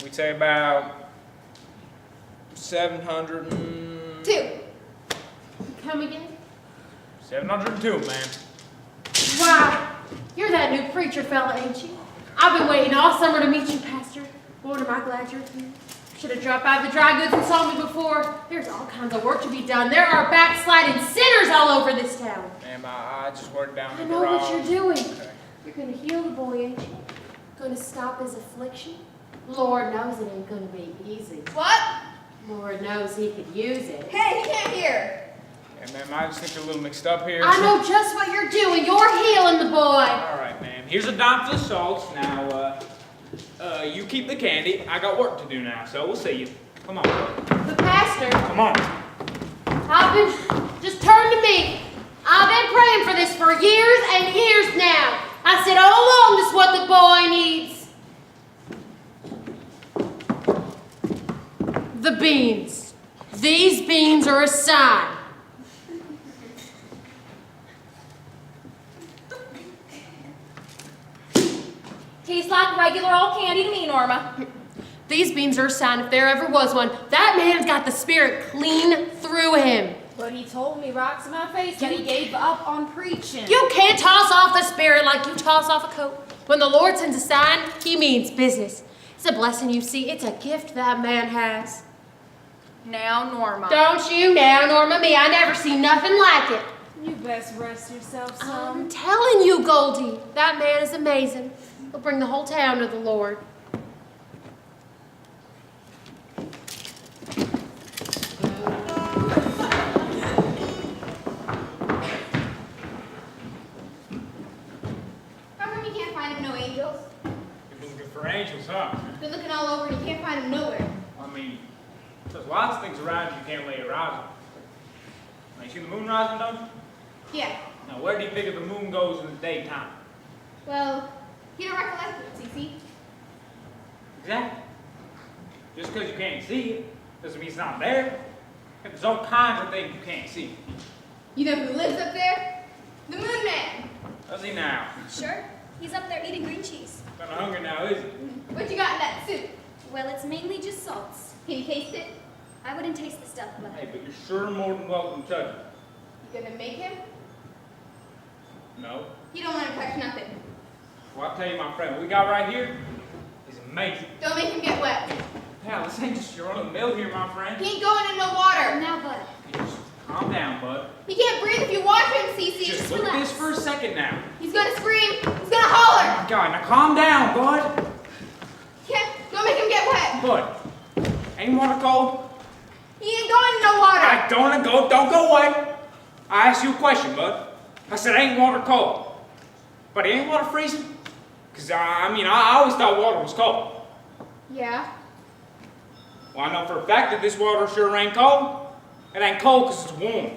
We'd say about 700 2. Come again? 702, man. Wow, you're that new preacher fella, ain't you? I've been waiting all summer to meet you, Pastor. Lord, am I glad you're here. Should have dropped by the dry goods and saw me before. There's all kinds of work to be done. There are backsliding sinners all over this town. Ma'am, I just worked down I the know garage. what you're doing. Okay. You're going to heal the boy, ain't you? Going to stop his affliction? Lord knows it ain't going to be easy. What? Lord knows he could use it. Hey, he can't hear. Yeah, ma'am, I just think you're a little mixed up here. I know just what you're doing. You're healing the boy. All right, ma'am. Here's a dime for the salts. Now, you keep the candy. I got work to do now, so we'll see you. Come on. The pastor, Come on. just turn to me. I've been praying for this for years and years now. I said all along this is what the boy needs. The beans. These beans are a sign. Tastes like regular old candy to me, Norma. These beans are a sign if there ever was one. That man's got the spirit clean through him. But he told me right to my face that he gave up on preaching. You can't toss off the spirit like you toss off a coat. When the Lord sends a sign, he means business. It's a blessing, you see. It's a gift that man has. Now, Norma. Don't you now, Norma me. I never seen nothing like it. You best rest yourself I'm some. telling you, Goldie, that man is amazing. He'll bring the whole town to the Lord. How come you can't find him no angels? You're looking for angels, huh? Been looking all over and you can't find him nowhere. I mean, there's lots of things around you can't lay your eyes on. Now, you see the moon rising, don't you? Yeah. Now, where do you figure the moon goes in the daytime? Well, you don't recollect it, Cece. Exactly. Just because you can't see it doesn't mean it's not there. There's all kinds of things you can't see. You know who lives up there? The Moon Man. Does he now? Sure, he's up there eating green cheese. Kind of hungry now, is he? What you got in that soup? Well, it's mainly just salts. Can you taste it? I wouldn't taste the stuff, but Hey, but you're sure more than welcome to touch it. You gonna make him? No. You don't want to touch nothing. Well, I'll tell you, my friend, what we got right here is amazing. Don't make him get wet. Pal, this ain't just your own mill here, my friend. He ain't going in no water. now, Bud. Just calm down, bud. He can't breathe if you watch him, Cece. Just look at this for a second now. He's gonna scream. He's gonna Oh holler. my God, now calm down, bud. Don't make him get wet. Bud, ain't water cold? He ain't going in no water. Don't go away. I asked you a question, bud. I said, ain't water cold? But ain't water freezing? Because, I always thought water was cold. Yeah? Well, I know for a fact that this water sure ain't cold. It ain't cold because it's warm.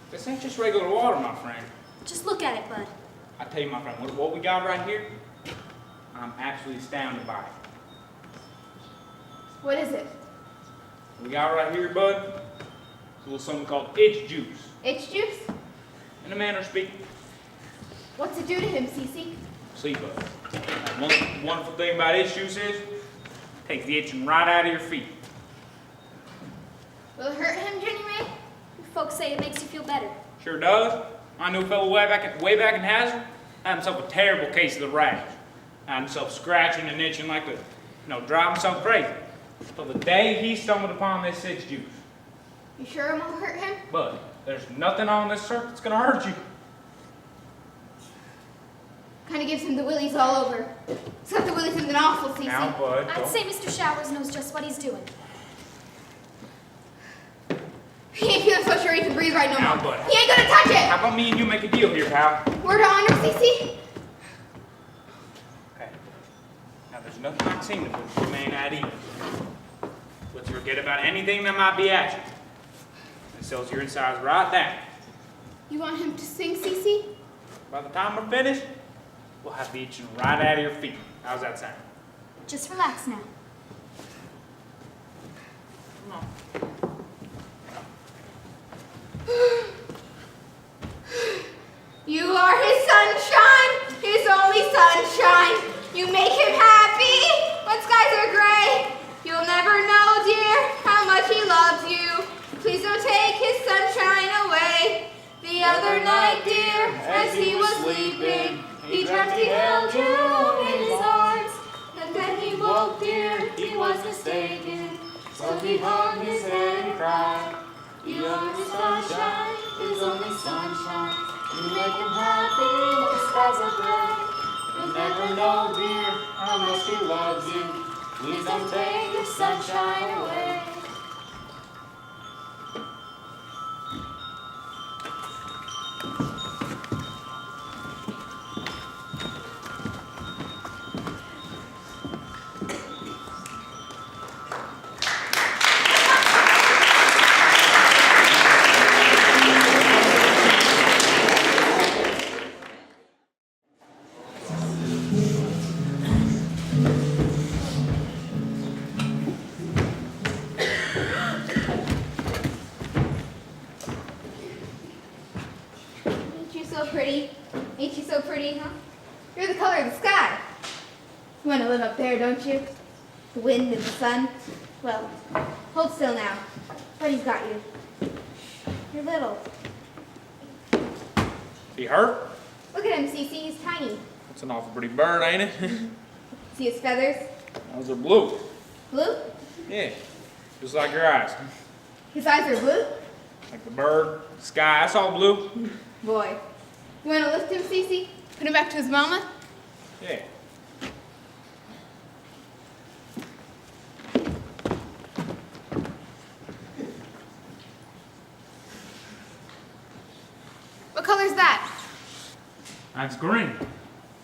This ain't just regular water, my friend. Just look at it, bud. I tell you, my friend, what we got right here, I'm absolutely astounded by it. What is it? What we got right here, bud, is a little something called itch juice. Itch juice? In a manner of speaking. What's it do to him, Cece? See, bud, one wonderful thing about itch juice is, it takes the itching right out of your feet. Will it hurt him, Jenny Mae? Folks say it makes you feel better. Sure does. I knew a fellow way back in Hazard had himself a terrible case of the rash. Had himself scratching and itching like to, drive himself crazy. Till the day he stumbled upon this itch juice. You sure it won't hurt him? But there's nothing on this earth that's gonna hurt you. Kind of gives him the willies all over. It's got the willies something awful, Cece. Now, bud, I'd don't- say Mr. Showers knows just what he's doing. He ain't feeling so sure he can breathe right no Now, more. bud. He ain't gonna touch it! How about me and you make a deal here, pal? Word of honor, Cece? Okay. Now, there's nothing I can seem to put this man at ease. Let's forget about anything that might be at you. And settles your insides right down. You want him to sing, Cece? By the time we're finished, we'll have the itching right out of your feet. How's that sound? Just relax now. Come on. You are his sunshine, his only sunshine. You make him happy when skies are gray. You'll never know, dear, how much he loves you. Please don't take his sunshine away. The other night, dear, as he was sleeping, he dreamt he held you in his arms. And then he woke, dear, he was mistaken. So he hung his head and cried. You are his sunshine, his only sunshine. You make him happy when the skies are gray. You'll never know, dear, how much he loves you. Please don't take his sunshine away. Ain't you so pretty, huh? You're the color of the sky. You want to live up there, don't you? The wind and the sun. Well, hold still now. Buddy's got you. You're little. He hurt? Look at him, Cece. He's tiny. That's an awful pretty bird, ain't it? See his feathers? Those are blue. Blue? Yeah, just like your eyes. His eyes are blue? Like the bird, the sky, that's all blue. Boy. You want to lift him, Cece? Put him back to his mama? Yeah. What color's that? That's green.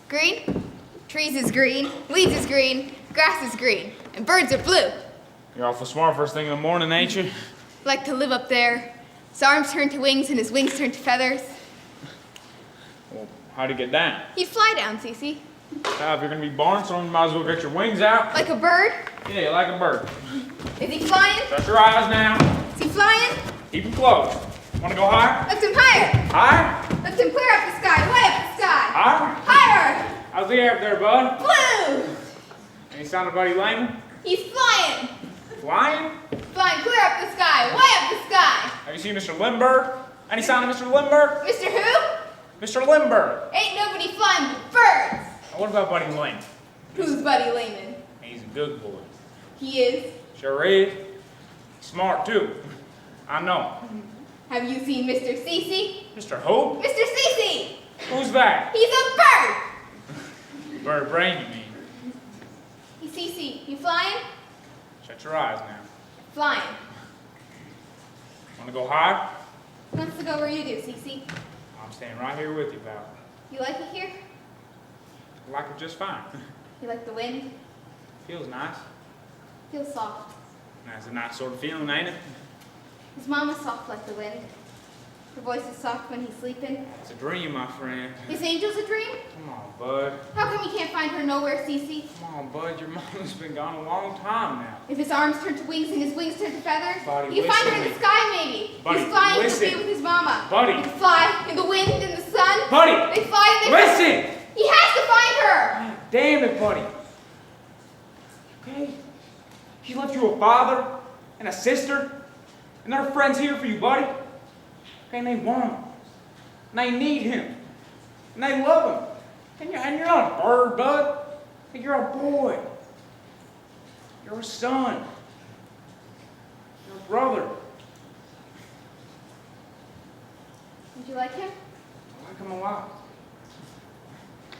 Green? Trees is green, weeds is green, grass is green, and birds are blue. You're awful smart first thing in the morning, ain't you? Like to live up there. His arms turn to wings and his wings turn to feathers. Well, how'd you get down? He'd fly down, Cece. Now, if you're gonna be born, so you might as well get your wings out. Like a bird? Yeah, like a bird. Is he flying? Shut your eyes now. Is he flying? Keep them closed. Wanna go higher? Lift him higher. Higher? Lift him clear up the sky, way up the sky. Higher? Higher. How's the air up there, bud? Blue. Any sign of Buddy Lehman? He's flying. Flying? Flying clear up the sky, way up the sky. Have you seen Mr. Lindbergh? Any sign of Mr. Lindbergh? Mr. Who? Mr. Lindbergh. Ain't nobody flying but birds. Now, what about Buddy Lehman? Who's Buddy Lehman? He's a good boy. He is. Sure is. Smart, too. I know. Have you seen Mr. Cece? Mr. Who? Mr. Cece! Who's that? He's a bird! Bird brain, you mean. Hey, Cece, you flying? Shut your eyes now. Flying. Wanna go higher? He wants to go where you do, Cece. I'm staying right here with you, pal. You like it here? I like it just fine. You like the wind? Feels nice. Feels soft. That's a nice sort of feeling, ain't it? His mom is soft like the wind. Her voice is soft when he's sleeping. It's a dream, my friend. His angel's a dream? Come on, bud. How come you can't find her nowhere, Cece? Come on, bud. Your mama's been gone a long time now. If his arms turn to wings and his wings turn to feathers, Buddy, you find her in listen the to me. sky maybe. Buddy, He's flying listen. to be with his mama. Buddy. They fly in the wind and the sun. Buddy! They fly and they Listen! He has to find her! God damn it, buddy. Okay? She left you a father and a sister, and there are friends here for you, buddy. Okay, and they want him. And they need him. And they love him. And you're not a bird, bud. You're a boy. You're a son. You're a brother. Would you like him? I like him a lot.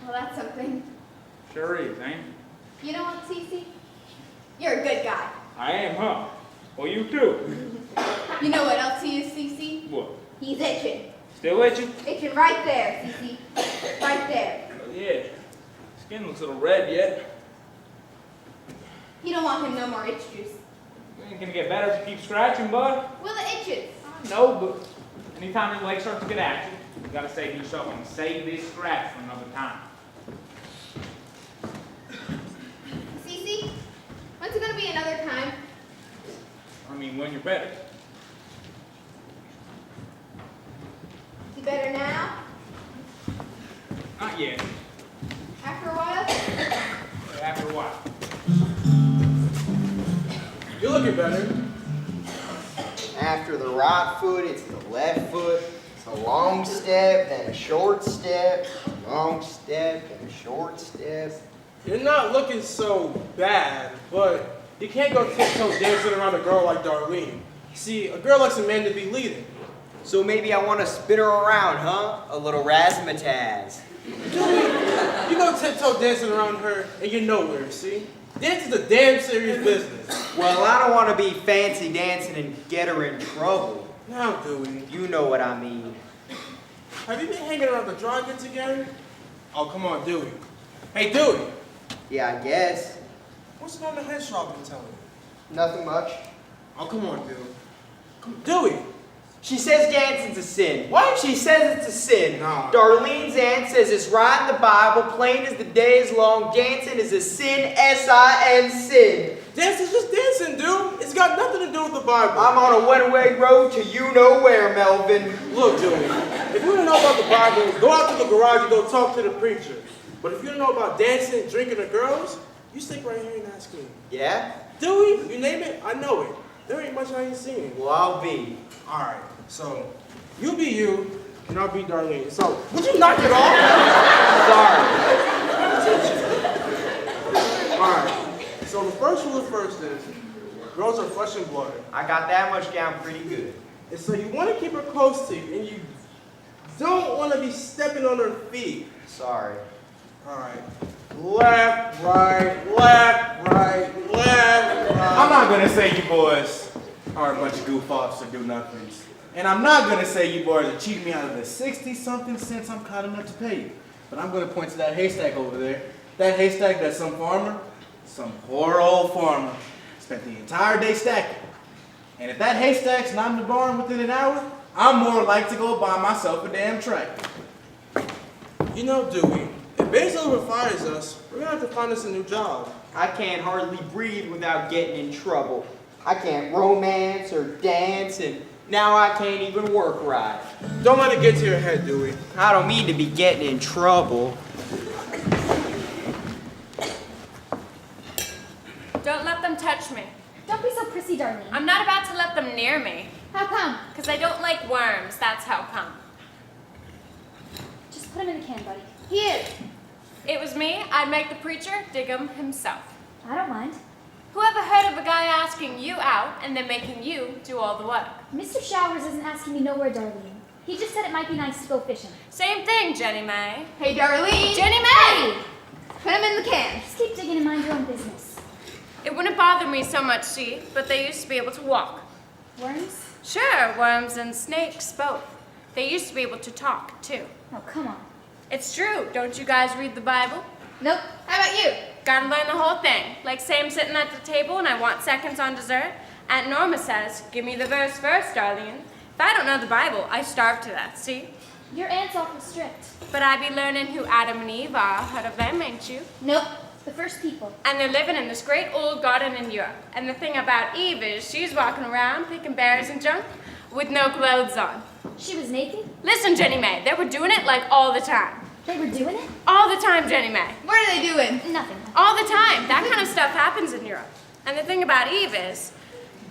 Well, that's something. Sure is, ain't it? You know what, Cece? You're a good guy. I am, huh? Well, you too. You know what else he is, Cece? What? He's itching. Still itching? Itching right there, Cece. Right there. Oh, yeah. Skin looks a little red yet. You don't want him no more itch juice. It ain't gonna get better if you keep scratching, bud. Well, it itches. I know, but anytime your leg starts to get active, you gotta say to yourself, I'm gonna save this scratch for another time. Cece, when's it gonna be another time? I mean, when you're better. Is he better now? Not yet. After a while? But after a while. You're looking better. After the right foot, it's the left foot. It's a long step, then a short step, a long step, then a short step. You're not looking so bad, but you can't go tiptoe dancing around a girl like Darlene. See, a girl likes a man to be leading. So maybe I want to spin her around, huh? A little razzmatazz. You go tiptoe dancing around her and you're nowhere, see? Dance is a damn serious business. Well, I don't want to be fancy dancing and get her in trouble. Now, Dewey, You know what I mean. have you been hanging around the dry goods again? Oh, come on, Dewey. Hey, Dewey, Yeah, I guess. what's going on in the head shop been telling you? Nothing much. Oh, come on, Dewey. Dewey, She says dancing's a sin. What? She says it's a sin. Nah. Darlene's aunt says it's right in the Bible, plain as the day is long. Dancing is a sin, S-I-N, sin. dancing's just dancing, dude. It's got nothing to do with the Bible. I'm on a one-way road to you-know-where, Melvin. Look, Dewey, if you don't know about the Bible, go out to the garage and go talk to the preacher. But if you don't know about dancing, drinking, or girls, you stick right here and ask me. Yeah? Dewey, you name it, I know it. There ain't much I ain't seen. Well, I'll be. All right, so you be you, and I'll be Darlene. So, would you knock it off? Sorry. All right, so the first rule of first is, girls are flesh and blood. I got that much down pretty good. And so you want to keep her close to you, and you don't want to be stepping on her feet. Sorry. All right. Left, right, left, right, left, right. I'm not gonna say you boys are a bunch of goof-offs or do-nothings. And I'm not gonna say you boys are cheating me out of the 60-something cents I'm kind enough to pay you. But I'm gonna point to that haystack over there. That haystack that some farmer, some poor old farmer, spent the entire day stacking. And if that haystack's not in the barn within an hour, I'm more like to go buy myself a damn tractor. You know, Dewey, if Basil fires us, we're gonna have to find us a new job. I can't hardly breathe without getting in trouble. I can't romance or dance, and now I can't even work right. Don't let it get to your head, Dewey. I don't mean to be getting in trouble. Don't let them touch me. Don't be so prissy, Darlene. I'm not about to let them near me. How come? Because I don't like worms, that's how come. Just put him in the can, buddy. He is. It was me, I'd make the preacher dig 'em himself. I don't mind. Whoever heard of a guy asking you out and then making you do all the work? Mr. Showers isn't asking me nowhere, Darlene. He just said it might be nice to go fishing. Same thing, Jenny May. Hey, Darlene. Jenny May! Put him in the can. Just keep digging and mind your own business. It wouldn't bother me so much, see, but they used to be able to walk. Worms? Sure, worms and snakes, both. They used to be able to talk, too. Oh, come on. It's true. Don't you guys read the Bible? Nope. How about you? Gotta learn the whole thing. Like say I'm sitting at the table and I want seconds on dessert. Aunt Norma says, give me the verse first, Darlene. If I don't know the Bible, I starve to death, see? Your aunt's awful strict. But I be learning who Adam and Eve are. Heard of them, ain't you? Nope. The first people. And they're living in this great old garden in Europe. And the thing about Eve is she's walking around picking berries and junk with no clothes on. She was naked? Listen, Jenny May, they were doing it like all the time. They were doing it? All the time, Jenny May. What are they doing? Nothing. All the time. That kind of stuff happens in Europe. And the thing about Eve is,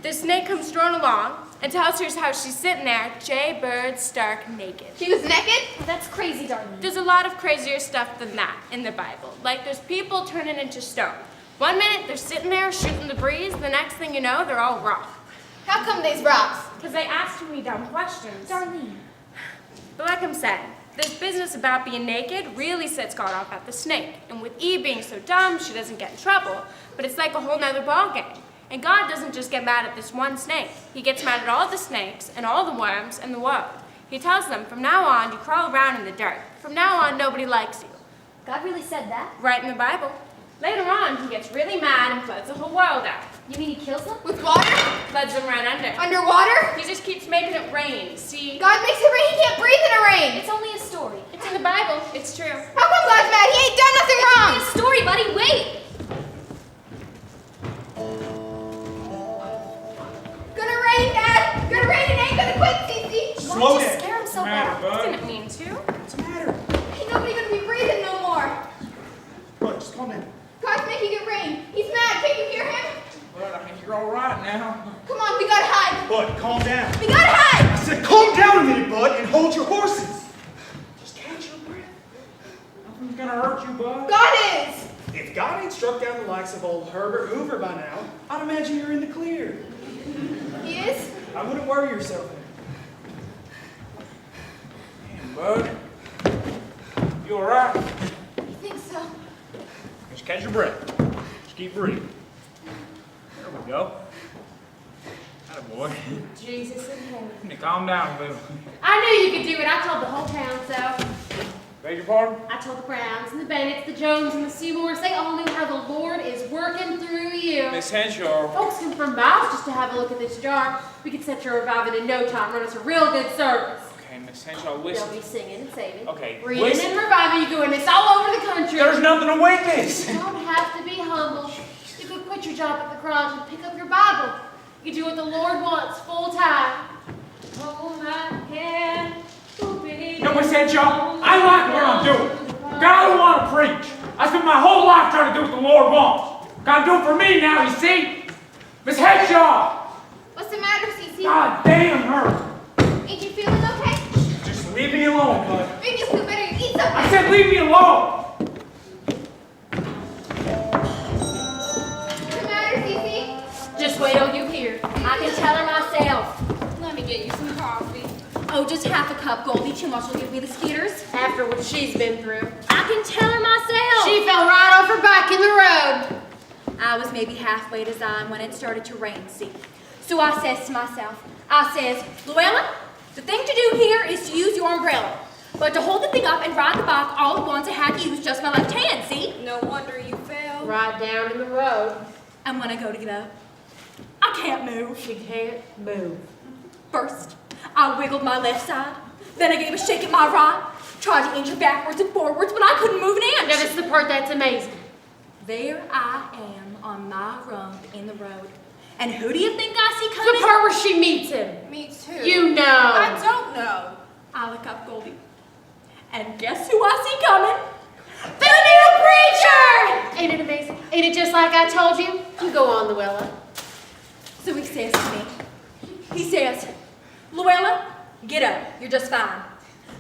this snake comes strolling along and tells her how she's sitting there, jaybird stark naked. She was naked? That's crazy, Darlene. There's a lot of crazier stuff than that in the Bible. Like there's people turning into stone. One minute they're sitting there shooting the breeze, the next thing you know, they're all rock. How come these rocks? Because they asked too many dumb questions. Darlene. But like I'm saying, this business about being naked really sets God off at the snake. And with Eve being so dumb, she doesn't get in trouble. But it's like a whole nother ballgame. And God doesn't just get mad at this one snake. He gets mad at all the snakes and all the worms in the world. He tells them, from now on, you crawl around in the dirt. From now on, nobody likes you. God really said that? Right in the Bible. Later on, he gets really mad and floods the whole world out. You mean he kills them? With water? Floods them right under. Underwater? He just keeps making it rain, see? God makes it rain. He can't breathe in the rain. It's only a story. It's in the Bible. It's true. How come God's mad? He ain't done nothing wrong. It's a story, buddy. Wait. Gonna rain, Dad. Gonna rain. It ain't gonna quit, Cece. Slow Why'd you down. scare him so What's the matter, bad? bud? Didn't mean to. What's the matter? Ain't nobody gonna be breathing no more. Bud, just calm down. God's making it rain. He's mad. Can't you hear him? But I think you're all right now. Come on, we gotta hide. Bud, calm down. We gotta hide. I said calm down a minute, Bud, and hold your horses. Just catch your breath. Nothing's gonna hurt you, bud. God is. If God ain't struck down the likes of old Herbert Hoover by now, I'd imagine you're in the clear. He is? I wouldn't worry yourself. Damn, bud. You all right? I think so. Just catch your breath. Just keep breathing. There we go. Attaboy. Jesus in heaven. You need to calm down a little. I knew you could do it. I told the whole town so. Beg your pardon? I told the Browns and the Bennetts, the Jones and the Seymours. They all knew how the Lord is working through you. Miss Henshaw. Folks come from miles just to have a look at this jar. We could set your revival in no time, run us a real good service. Okay, Miss Henshaw, They'll listen. be singing and saving. Okay, Reading listen. and revival, you doing this all over the country. There's nothing to witness. You don't have to be humble. You could quit your job at the garage and pick up your Bible. You do what the Lord wants full time. Hold my hand, oh baby. No, Miss Henshaw, I like what I'm doing. God, I don't want to preach. I spent my whole life trying to do what the Lord wants. Gotta do it for me now, you see? Miss Henshaw! What's the matter, Cece? God damn her! Ain't you feeling okay? Just leave me alone, bud. Maybe you feel better. You eat something. I said leave me alone! What's the matter, Cece? Just wait till you hear. I can tell her myself. Let me get you some coffee. Oh, just half a cup, Goldie. Too much will give me the skeeters. After what she's been through. I can tell her myself. She fell right off her bike in the road. I was maybe halfway designed when it started to rain, see. So I says to myself, I says, Luella, the thing to do here is to use your umbrella. But to hold the thing up and ride the bike all at once, I had to use just my left hand, see? No wonder you fell. Right down in the road. And when I go to get up, I can't move. She can't move. First, I wiggled my left side. Then I gave a shake at my right. Tried to inch her backwards and forwards, but I couldn't move an inch. Now, this is the part that's amazing. There I am on my rump in the road. And who do you think I see coming? The part where she meets him. Me too. You know. I don't know. I look up Goldie. And guess who I see coming? The new preacher! Ain't it amazing? Ain't it just like I told you? You go on, Luella. So he says to me, he says, Luella, get up. You're just fine.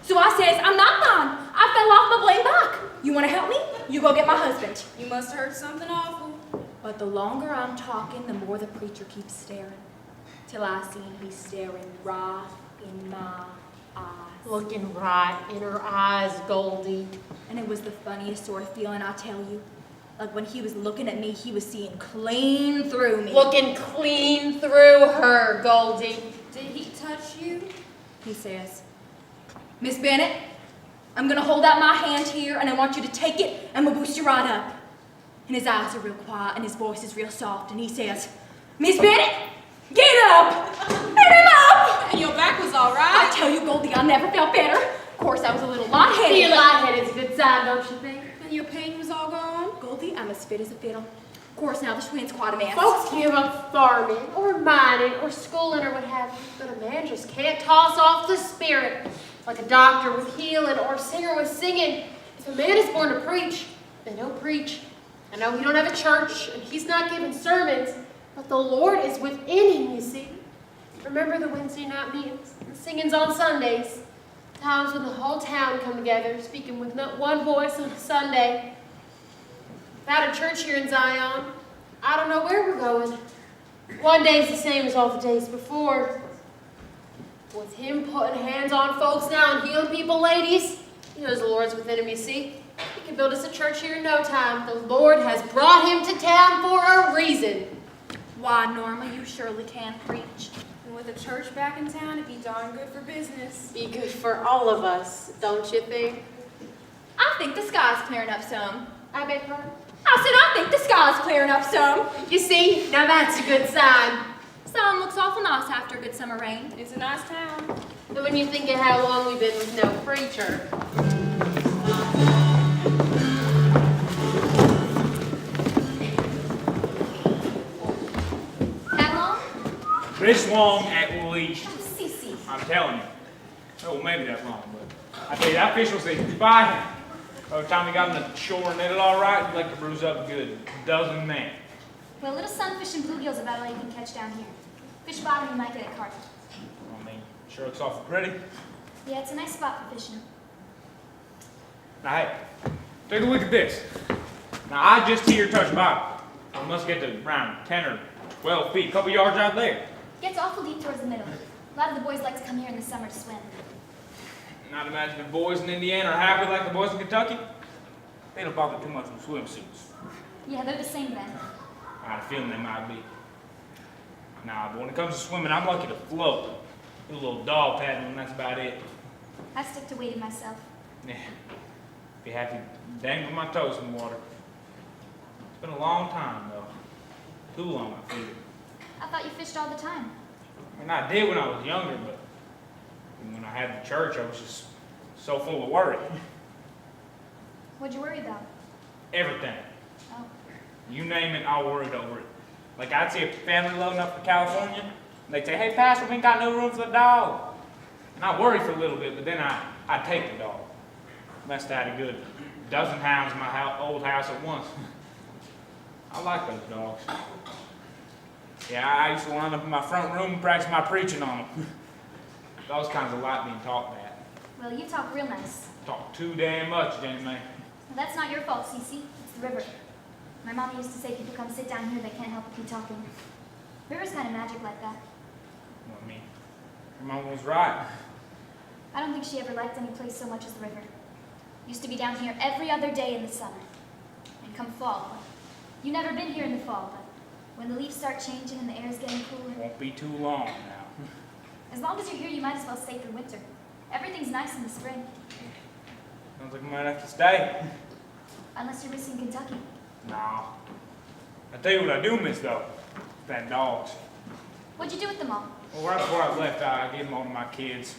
So I says, I'm not fine. I fell off my blame bike. You want to help me? You go get my husband. You must have heard something awful. But the longer I'm talking, the more the preacher keeps staring. Till I see he's staring right in my eyes. Looking right in her eyes, Goldie. And it was the funniest sort of feeling, I tell you. Like when he was looking at me, he was seeing clean through me. Looking clean through her, Goldie. Did he touch you? He says, Miss Bennett, I'm gonna hold out my hand here and I want you to take it and we'll boost you right up. And his eyes are real quiet and his voice is real soft and he says, Miss Bennett, get up! Get him up! And your back was all I right. tell you, Goldie, I never felt better. Of course, I was a little lightheaded. Being lightheaded's a good sign, don't you think? And your pain was all gone. Goldie, I'm as fit as a fiddle. Of course, now the twin's quite a mess. Folks give up farming or mining or schooling or what have you, but a man just can't toss off the spirit. Like a doctor with healing or a singer with singing. If a man is born to preach, then he'll preach. I know he don't have a church and he's not giving sermons, but the Lord is within him, you see. Remember the Wednesday night meetings, the singings on Sundays, times when the whole town come together, speaking with not one voice on a Sunday. Without a church here in Zion, I don't know where we're going. One day's the same as all the days before. With him putting hands on folks now and healing people, ladies, he knows the Lord's within him, you see. He can build us a church here in no time. The Lord has brought him to town for a reason. Why, Norma, you surely can preach. And with a church back in town, it'd be darn good for business. Be good for all of us, don't you think? I think the sky's clearing up some. I beg pardon? I said I think the sky's clearing up some. You see, now that's a good sign. Sun looks awful nice after a good summer rain. It's a nice town. And when you think of how long we've been with no preacher. That long? This long at least. Cece. I'm telling you. Oh, maybe that long, but I tell you, that fish was a spy. By the time we got on the shore and netted all right, you'd like to bruise up a good dozen men. Well, little sunfish and bluegills about all you can catch down here. Fish bottom, you might get a carp. I mean, sure looks awful pretty. Yeah, it's a nice spot for fishing. Now, hey, take a look at this. Now, I just hear touch bottom. I must get to around 10 or 12 feet, a couple yards out there. Gets awful deep towards the middle. A lot of the boys like to come here in the summer to swim. Not imagine the boys in Indiana are happy like the boys in Kentucky. They don't bother too much with swimsuits. Yeah, they're the same then. I had a feeling they might be. Nah, but when it comes to swimming, I'm lucky to float. Do a little dog paddling, and that's about it. I stick to wading myself. Yeah. Be happy dangling my toes in the water. It's been a long time, though. Too long, I feel. I thought you fished all the time. I mean, I did when I was younger, but when I had the church, I was just so full of worry. What'd you worry about? Everything. Oh. You name it, I worried over it. Like, I'd see a family loading up for California, and they'd say, hey, Pastor, we ain't got no room for the dog. And I'd worry for a little bit, but then I'd take the dog. Must have had a good dozen hounds in my old house at once. I like those dogs. Yeah, I used to line up in my front room and practice my preaching on them. Those kinds of like being taught that. Well, you talk real nice. Talk too damn much, Jenny Mae. Well, that's not your fault, Cece. It's the river. My mom used to say people come sit down here, they can't help but be talking. River's kind of magic like that. Well, I mean, your mom was right. I don't think she ever liked any place so much as the river. Used to be down here every other day in the summer. And come fall. You've never been here in the fall, but when the leaves start changing and the air's getting cooler. Won't be too long now. As long as you're here, you might as well stay through winter. Everything's nice in the spring. Sounds like I might have to stay. Unless you're missing Kentucky. No. I tell you what I do miss, though. That dogs. What'd you do with them all? Well, right before I left, I gave them all to my kids.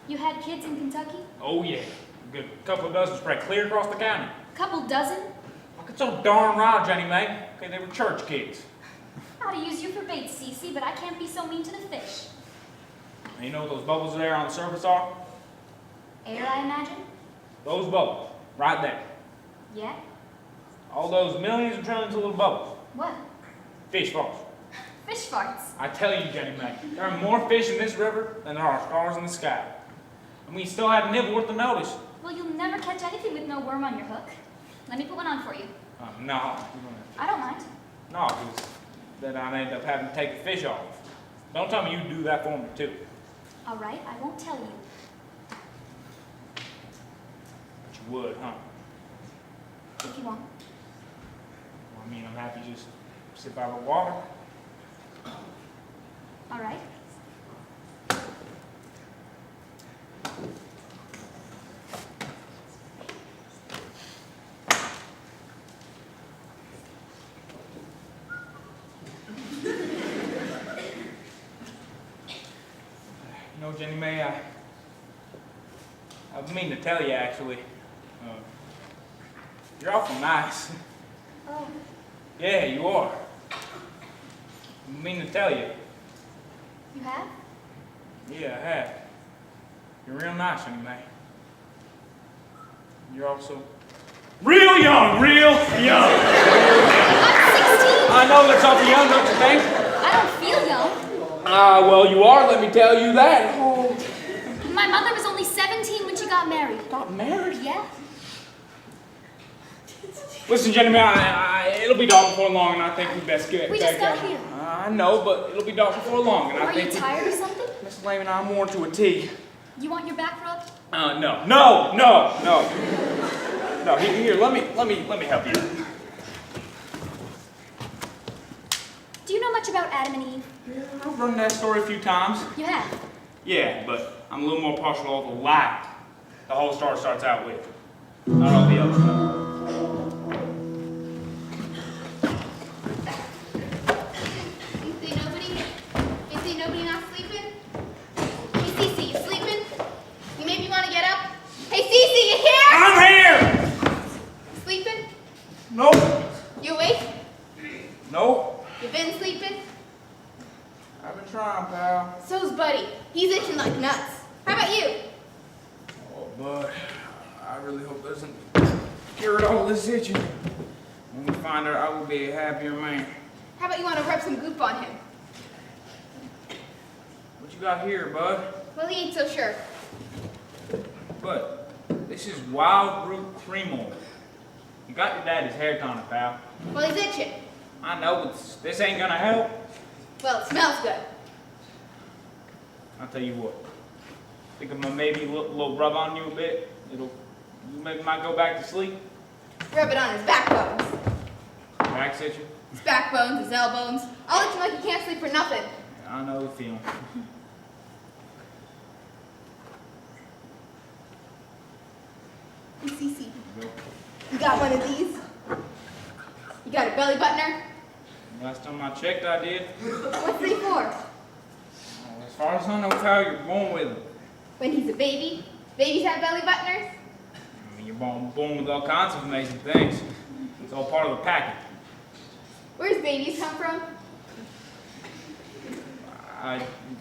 You had kids in Kentucky? Oh, yeah. A good couple of dozen spread clear across the county. Couple dozen? Like, it's so darn right, Jenny Mae. Okay, they were church kids. I ought to use you for bait, Cece, but I can't be so mean to the fish. And you know what those bubbles there on the surface are? Air, I imagine? Those bubbles. Right there. Yeah? All those millions and trillions of little bubbles. What? Fish farts. Fish farts. I tell you, Jenny Mae, there are more fish in this river than there are stars in the sky. And we still have a nibble worth of notice. Well, you'll never catch anything with no worm on your hook. Let me put one on for you. No. I don't mind. No, because then I'd end up having to take the fish off. Don't tell me you do that for me, too. All right, I won't tell you. But you would, huh? If you want. I mean, I'm happy to just sit by the water. All right. You know, Jenny Mae, I mean to tell you, actually. You're awful nice. Oh, Yeah, you are. I mean to tell you. you have? Yeah, I have. You're real nice, Jenny Mae. You're also real young, real young. I'm 16. I know that's awful young, don't you think? I don't feel young. Well, you are, let me tell you that. My mother was only 17 when she got married. Got married? Yeah. Listen, Jenny Mae, it'll be dark before long, and I think we best get We back just got out. here. I know, but it'll be dark before long, and I Are think you tired or something? Miss Lehman, I'm worn to a T. You want your back rubbed? No. Here, let me help you. Do you know much about Adam and Eve? I've run that story a few times. You have. Yeah, but I'm a little more partial to all the light the whole story starts out with. Not all the other stuff. You see nobody not sleeping? Hey, Cece, you sleeping? You maybe want to get up? Hey, Cece, you here? I'm here! Sleeping? Nope. You awake? Nope. You been sleeping? I've been trying, pal. So's Buddy. He's itching like nuts. How about you? Oh, bud, I really hope that doesn't cure all this itching. When we find her, I will be a happier man. How about you want to rub some goop on him? What you got here, bud? Well, he ain't so sure. Bud, this is wild root cream oil. You got your daddy's hair tonic, pal. Well, he's itching. I know, but this ain't gonna help. Well, it smells good. I'll tell you what. Think I'm gonna maybe little rub on you a bit. You maybe might go back to sleep. Rub it on his backbones. Back itching. His backbones, his elbows. I'll itch him like he can't sleep for nothing. Yeah, I know the feeling. Hey, Cece, you got one of these? You got a belly buttoner? Last time I checked, I did. What's they for? As far as I know, pal, you're born with them. When he's a baby? Babies have belly buttoners? I mean, you're born with all kinds of amazing things. It's all part of the package. Where's babies come from?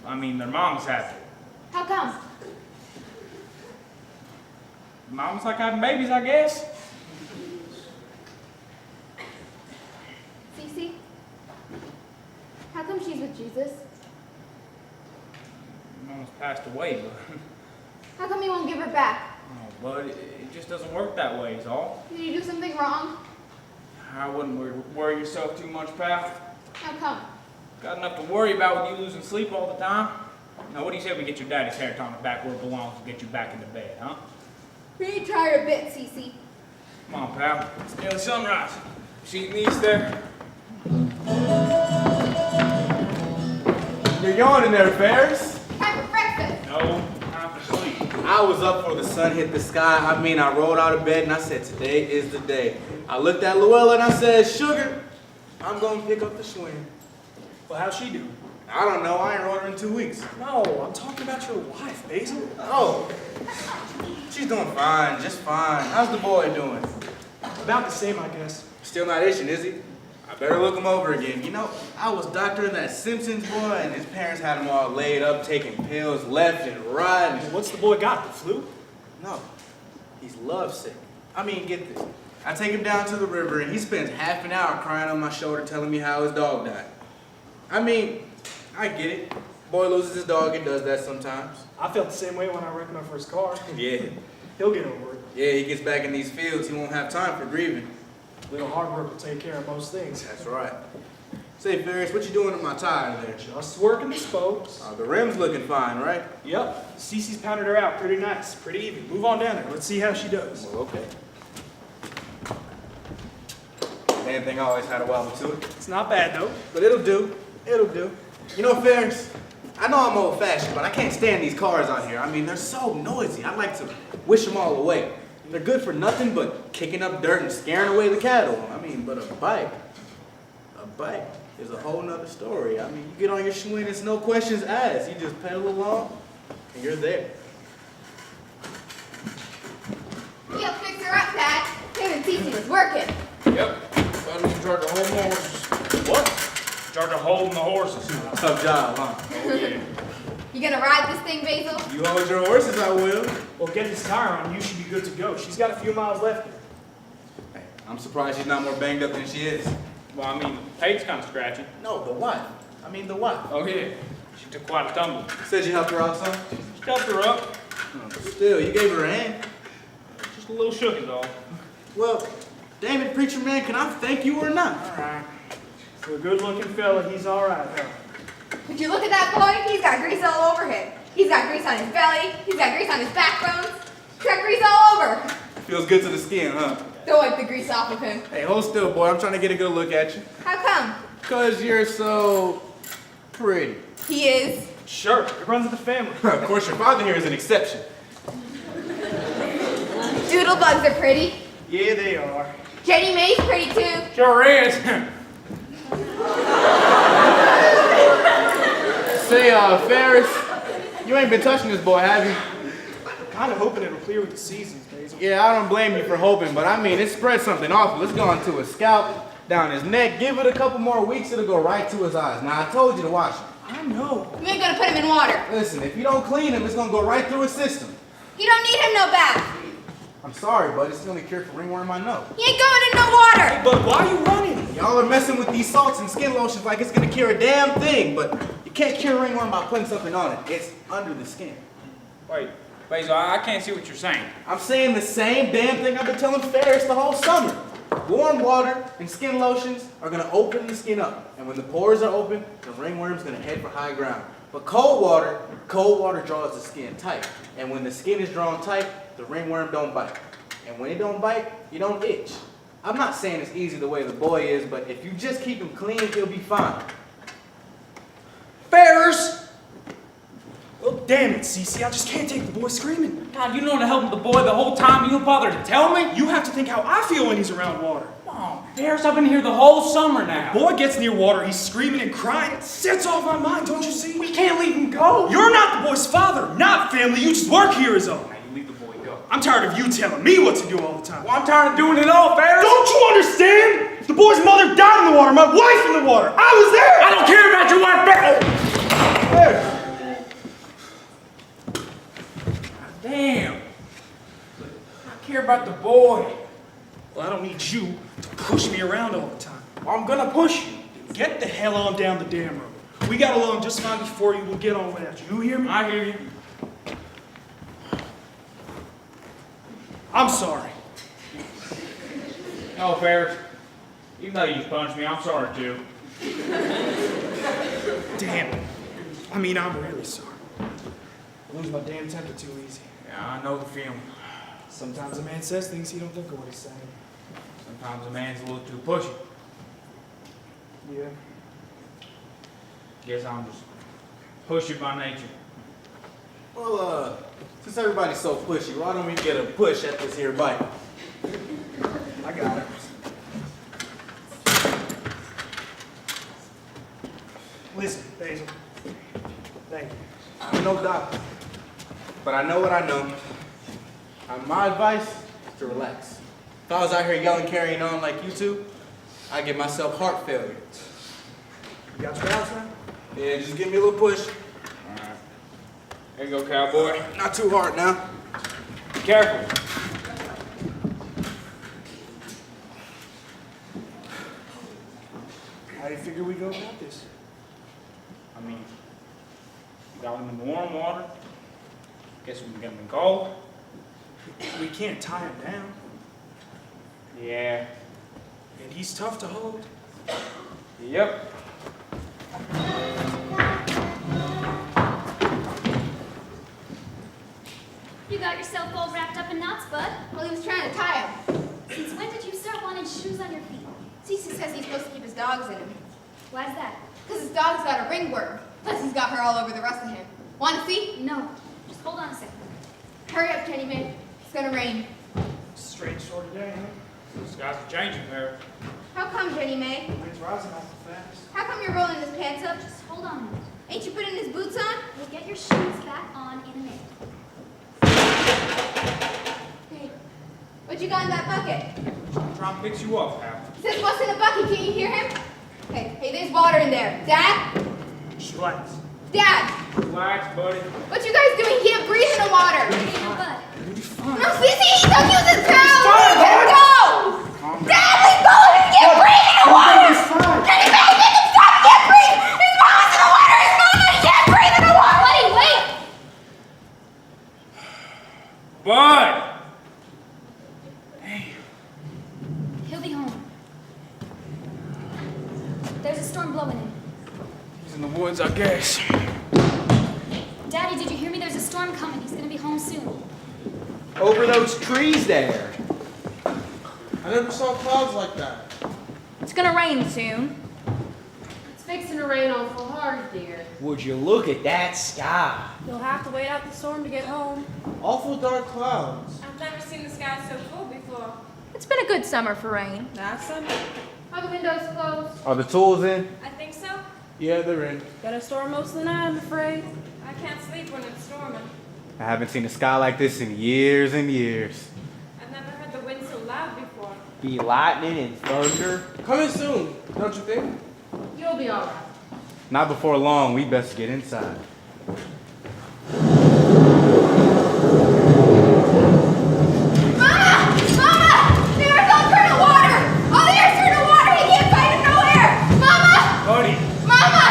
I mean, their moms have it. How come? Moms like having babies, I guess. Cece? How come she's with Jesus? Mom's passed away, but How come you won't give her back? oh, but it just doesn't work that way, is all. Did you do something wrong? I wouldn't worry yourself too much, pal. How come? Got enough to worry about with you losing sleep all the time. Now, what do you say we get your daddy's hair tonic back where it belongs and get you back into bed, huh? We ain't tired a bit, Cece. Come on, pal. It's nearly sunrise. See these there? You're yawning there, Ferris. Time for breakfast. No, time for sleep. I was up before the sun hit the sky. I rolled out of bed and I said, today is the day. I looked at Luella and I said, sugar, I'm going to pick up the swing. Well, how's she doing? I don't know. I ain't rode her in 2 weeks. No, I'm talking about your wife, Basil. Oh, she's doing fine, just fine. How's the boy doing? About the same, I guess. Still not itching, is he? I better look him over again. You know, I was doctoring that Simpsons boy, and his parents had him all laid up, taking pills left and right. Well, what's the boy got, the flu? No, he's lovesick. Get this. I take him down to the river, and he spends half an hour crying on my shoulder telling me how his dog died. I get it. Boy loses his dog and does that sometimes. I felt the same way when I wrecked my first car. Yeah. He'll get over it. Yeah, he gets back in these fields, he won't have time for grieving. A little hard work will take care of most things. That's right. Say, Ferris, what you doing to my tire there? Just working the spokes. The rim's looking fine, right? Yep. Cece's pounded her out pretty nice, pretty even. Move on down there. Let's see how she does. Well, okay. Damn thing always had a wobble to it. It's not bad, though. But it'll do. It'll do. You know, Ferris, I know I'm old-fashioned, but I can't stand these cars out here. I mean, they're so noisy. I like to wish them all away. They're good for nothing but kicking up dirt and scaring away the cattle. I mean, but a bike is a whole nother story. I mean, you get on your Schwinn, it's no questions asked. You just pedal along, and you're there. You helped fix her up, Pat. Him and Cece was working. Yep. Well, we charge the whole horses. What? Charge of holding the horses. Tough job, huh? Oh, yeah. You gonna ride this thing, Basil? You hold your horses, I will. Well, get this tire on. You should be good to go. She's got a few miles left. Hey, I'm surprised she's not more banged up than she is. Well, I mean, Pate's kind of scratchy. No, the wife. I mean, the wife. Oh, yeah. She took quite a tumble. Said you helped her out some? Just helped her up. Still, you gave her a hand. Just a little shook is all. Well, damn it, preacher man, can I thank you or not? All right. For a good-looking fella, he's all right, huh? Would you look at that boy? He's got grease all over him. He's got grease on his belly. He's got grease on his backbones. He's got grease all over. Feels good to the skin, huh? Don't wipe the grease off of him. Hey, hold still, boy. I'm trying to get a good look at you. How come? 'Cause you're so pretty. He is. Sure, it runs in the family. Of course, your father here is an exception. Doodlebugs are pretty. Yeah, they are. Jenny Mae's pretty too. Sure is. Say, Ferris, you ain't been touching this boy, have you? Kind of hoping it'll clear with the seasons, Basil. Yeah, I don't blame you for hoping, but I mean, it spread something awful. It's gone to his scalp, down his neck. Give it a couple more weeks, it'll go right to his eyes. Now, I told you to wash him. I know. You ain't gonna put him in water. Listen, if you don't clean him, it's gonna go right through his system. You don't need him no bath. I'm sorry, but it's the only cure for ringworm I know. He ain't going in no water. But why are you running? Y'all are messing with these salts and skin lotions like it's gonna cure a damn thing, but you can't cure ringworm by putting something on it. It's under the skin. Wait, Basil, I can't see what you're saying. I'm saying the same damn thing I've been telling Ferris the whole summer. Warm water and skin lotions are gonna open the skin up, and when the pores are open, the ringworm's gonna head for high ground. But cold water draws the skin tight, and when the skin is drawn tight, the ringworm don't bite. And when it don't bite, you don't itch. I'm not saying it's easy the way the boy is, but if you just keep him clean, he'll be fine. Ferris! Well, damn it, Cece. I just can't take the boy screaming. God, you know to help the boy the whole time. You don't bother to tell me? You have to think how I feel when he's around water. Come on, Ferris, I've been here the whole summer now. Boy gets near water, he's screaming and crying. It sets off my mind, don't you see? We can't leave him go. You're not the boy's father, not family. You just work here is all. Now you leave the boy go. I'm tired of you telling me what to do all the time. Well, I'm tired of doing it all, Ferris. Don't you understand? The boy's mother died in the water, my wife in the water. I was there! I don't care about your wife, Ferris. Damn. I care about the boy. Well, I don't need you to push me around all the time. Well, I'm gonna push you. Get the hell on down the damn road. We got along just fine before you. We'll get on without you. You hear me? I hear you. I'm sorry. No, Ferris. Even though you punched me, I'm sorry too. Damn it. I mean, I'm really sorry. I lose my damn temper too easy. Yeah, I know the feeling. Sometimes a man says things he don't think of what he's saying. Sometimes a man's a little too pushy. Yeah. Guess I'm just pushy by nature. Well, since everybody's so pushy, why don't we get a push at this here bike? I got it. Listen, Basil. Thank you. I'm no doctor, but I know what I know. My advice is to relax. If I was out here yelling, carrying on like you two, I'd give myself heart failure. You got your balance now? Yeah, just give me a little push. All right. There you go, cowboy. Not too hard now. Be careful. How do you figure we go about this? I mean, we got him in warm water. Guess we can get him in cold. We can't tie him down. Yeah. And he's tough to hold. Yep. You got yourself all wrapped up in knots, bud. Well, he was trying to tie him. Since when did you start wanting shoes on your feet? See, Cece says he's supposed to keep his dogs in him. Why's that? Because his dog's got a ringworm. Plus he's got her all over the rest of him. Want to see? No. Just hold on a second. Hurry up, Jenny May. It's gonna rain. Strange sort of day, huh? The skies are changing, Perry. How come, Jenny May? Wind's rising awful fast. How come you're rolling his pants up? Just hold on a minute. Ain't you putting his boots on? We'll get your shoes back on in a minute. Hey, what you got in that bucket? I'm trying to fix you up, pal. He says, what's in the bucket? Can't you hear him? Hey, there's water in there. Dad? Just relax. Dad! Relax, buddy. What you guys doing? He can't breathe in the water. Hey, your bud. You'll be fine. No, Cece, don't use his power. fine, Let him go. Dad, leave go. He can't breathe in the water. You'll be fine. Jenny May, make him stop. He can't breathe. His mama's in the water. His mama, he can't breathe in the water. Buddy, wait! Bud! He'll be home. There's a storm blowing in. He's in the woods, I guess. Daddy, did you hear me? There's a storm coming. He's gonna be home soon. Over those trees there. I never saw clouds like that. It's gonna rain soon. It's fixing to rain awful hard, dear. Would you look at that sky? You'll have to wait out the storm to get home. Awful dark clouds. I've never seen the sky so full before. It's been a good summer for rain. That's summer. Are the windows closed? Are the tools in? I think so. Yeah, they're in. Got a storm most of the night, I'm afraid. I can't sleep when it's storming. I haven't seen a sky like this in years and years. I've never heard the wind so loud before. Be lightning and thunder. Coming soon, don't you think? You'll be all right. Not before long, we best get inside. Mama! Mama! The earth's all turned to water! All the earth's turned to water! He can't find him nowhere! Mama! Buddy, Mama!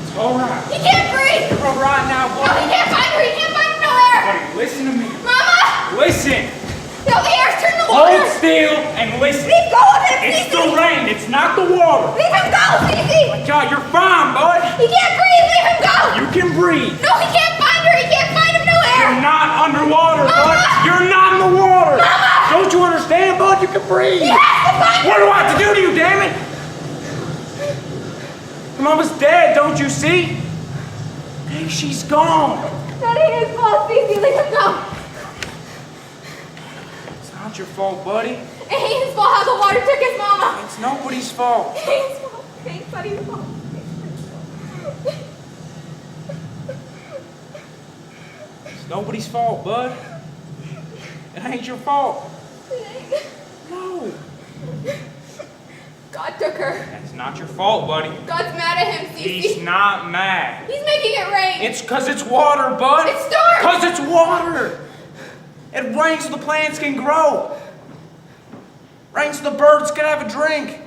it's all right. He can't breathe! You're all right now, No, buddy. he can't find her! He can't find him nowhere! Buddy, listen to me. Mama! Listen. No, the earth's turned to water! Hold still and listen. Leave go of him, It's Cece! the rain. It's not the water. Leave him go, Cece! God, you're fine, bud. He can't breathe! Leave him go! You can breathe. No, he can't find her! He can't find him nowhere! You're not underwater, bud. Mama! You're not in the water. Mama! Don't you understand, bud? You can breathe. He has to find What do I have to do to you, damn it? Your mama's dead, don't you see? Hey, she's gone. That ain't his fault, Cece! Leave him go! It's not your fault, buddy. It ain't his fault how the water took his mama! It's nobody's fault. It ain't his fault. It ain't buddy's fault. It's nobody's fault, bud. It ain't your fault. No. God took her. That's not your fault, buddy. God's mad at him, Cece. He's not mad. He's making it rain. It's because it's water, bud. It's storm. Because it's water. It rains so the plants can grow. Rains so the birds can have a drink.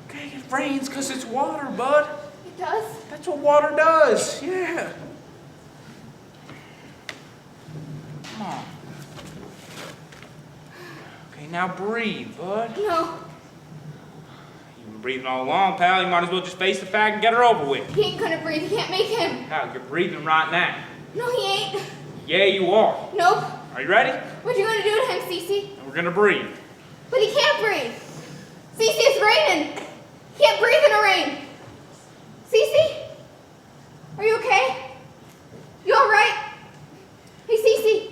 Okay, it rains because it's water, bud. It does? That's what water does. Yeah. Come on. Okay, now breathe, bud. No. You've been breathing all along, pal. You might as well just face the fact and get her over with. He ain't gonna breathe. He can't make him. Pal, you're breathing right now. No, he ain't. Yeah, you are. Nope. Are you ready? What you gonna do to him, Cece? And we're gonna breathe. But he can't breathe. Cece, it's raining. He can't breathe in the rain. Cece? Are you okay? You all right? Hey, Cece.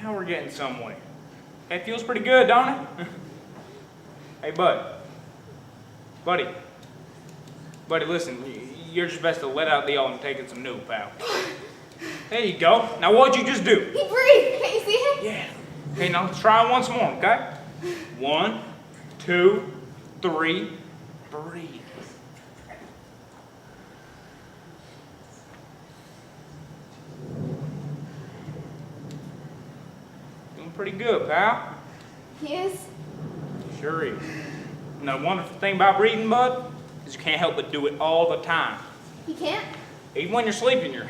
Now we're getting somewhere. That feels pretty good, don't it? Hey, bud. Buddy. Buddy, listen. You're just best to let out the old and take in some new, pal. There you go. Now what'd you just do? He breathed. Can't you see him? Yeah. Okay, now let's try it once more, okay? 1, 2, 3. Breathe. Doing pretty good, pal. He is. Sure is. And the wonderful thing about breathing, bud, is you can't help but do it all the time. He can't? Even when you're sleeping, you're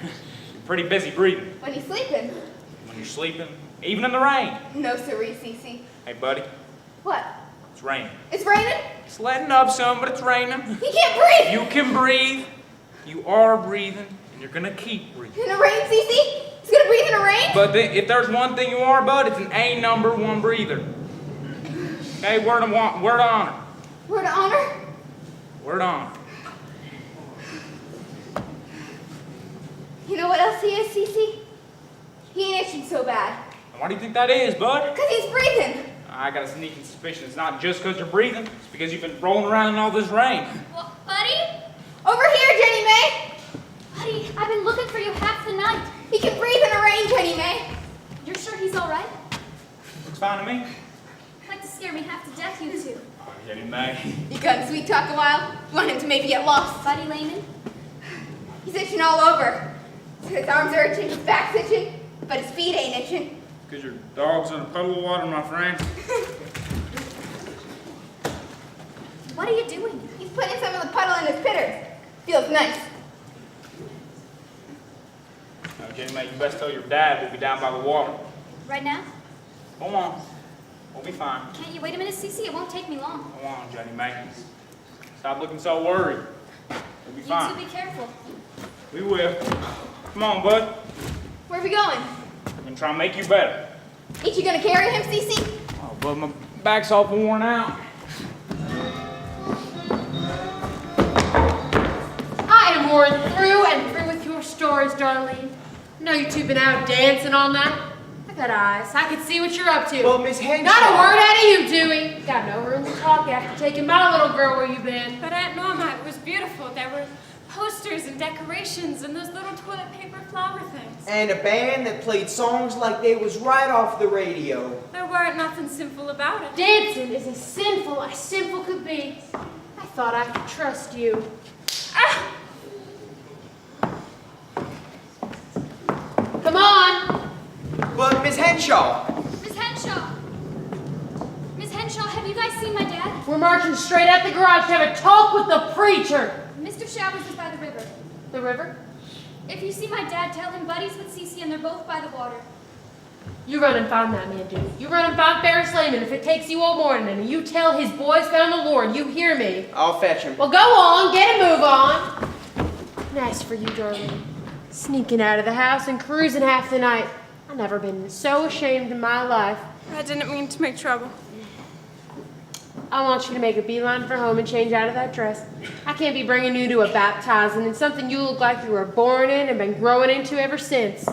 pretty busy breathing. When he's sleeping? When you're sleeping, even in the rain. No, siree, Cece. Hey, buddy, What? it's raining. It's raining? It's letting up some, but it's raining. He can't breathe! You can breathe. You are breathing, and you're gonna keep breathing. In the rain, Cece? He's gonna breathe in the rain? But if there's one thing you are, bud, it's an A number one breather. Okay, word of honor. Word of honor? Word on. You know what else he is, Cece? He ain't itching so bad. Why do you think that is, bud? Because he's breathing. I got a sneaking suspicion it's not just because you're breathing. It's because you've been rolling around in all this rain. Well, Buddy? Over here, Jenny May. Buddy, I've been looking for you half the night. He can breathe in the rain, Jenny May. You're sure he's all right? Looks fine to me. Like to scare me half to death, you two. Oh, Jenny May. You got sweet talk a while? You want him to maybe get lost? Buddy Lehman? He's itching all over. His arms are itching, his back's itching, but his feet ain't itching. Because your dog's in a puddle of water, my friend. What are you doing? He's putting some of the puddle in his pitters. Feels nice. No, Jenny May, you best tell your dad we'll be down by the water. Right now? Go on. We'll be fine. Can't you wait a minute, Cece? It won't take me long. Go on, Jenny May. Stop looking so worried. We'll be You fine. two be careful. We will. Come on, bud. Where are we going? We're going to try and make you better. Ain't you gonna carry him, Cece? Oh, but my back's all worn out. I am worn through and through with your stories, Darlene. Know you two been out dancing all night? I got eyes. I can see what you're up to. Well, Miss Henshaw. Not a word out of you, Dewey. Got no room to talk after taking my little girl where you been. But Aunt Norma, it was beautiful. There were posters and decorations and those little toilet paper flower things. And a band that played songs like they was right off the radio. There weren't nothing sinful about it. Dancing is as sinful could be. I thought I could trust you. Ah! Come on. But Miss Henshaw. Miss Henshaw! Miss Henshaw, have you guys seen my dad? We're marching straight at the garage to have a talk with the preacher. Mr. Showers is by the river. The river? If you see my dad, tell him Buddy's with Cece and they're both by the water. You run and find that man, dude. You run and find Ferris Lehman if it takes you all morning, and you tell his boys found the Lord. You hear me? I'll fetch him. Well, go on, get a move on. Nice for you, darling. Sneaking out of the house and cruising half the night. I've never been so ashamed in my life. I didn't mean to make trouble. I want you to make a beeline for home and change out of that dress. I can't be bringing you to a baptizing in something you look like you were born in and been growing into ever since.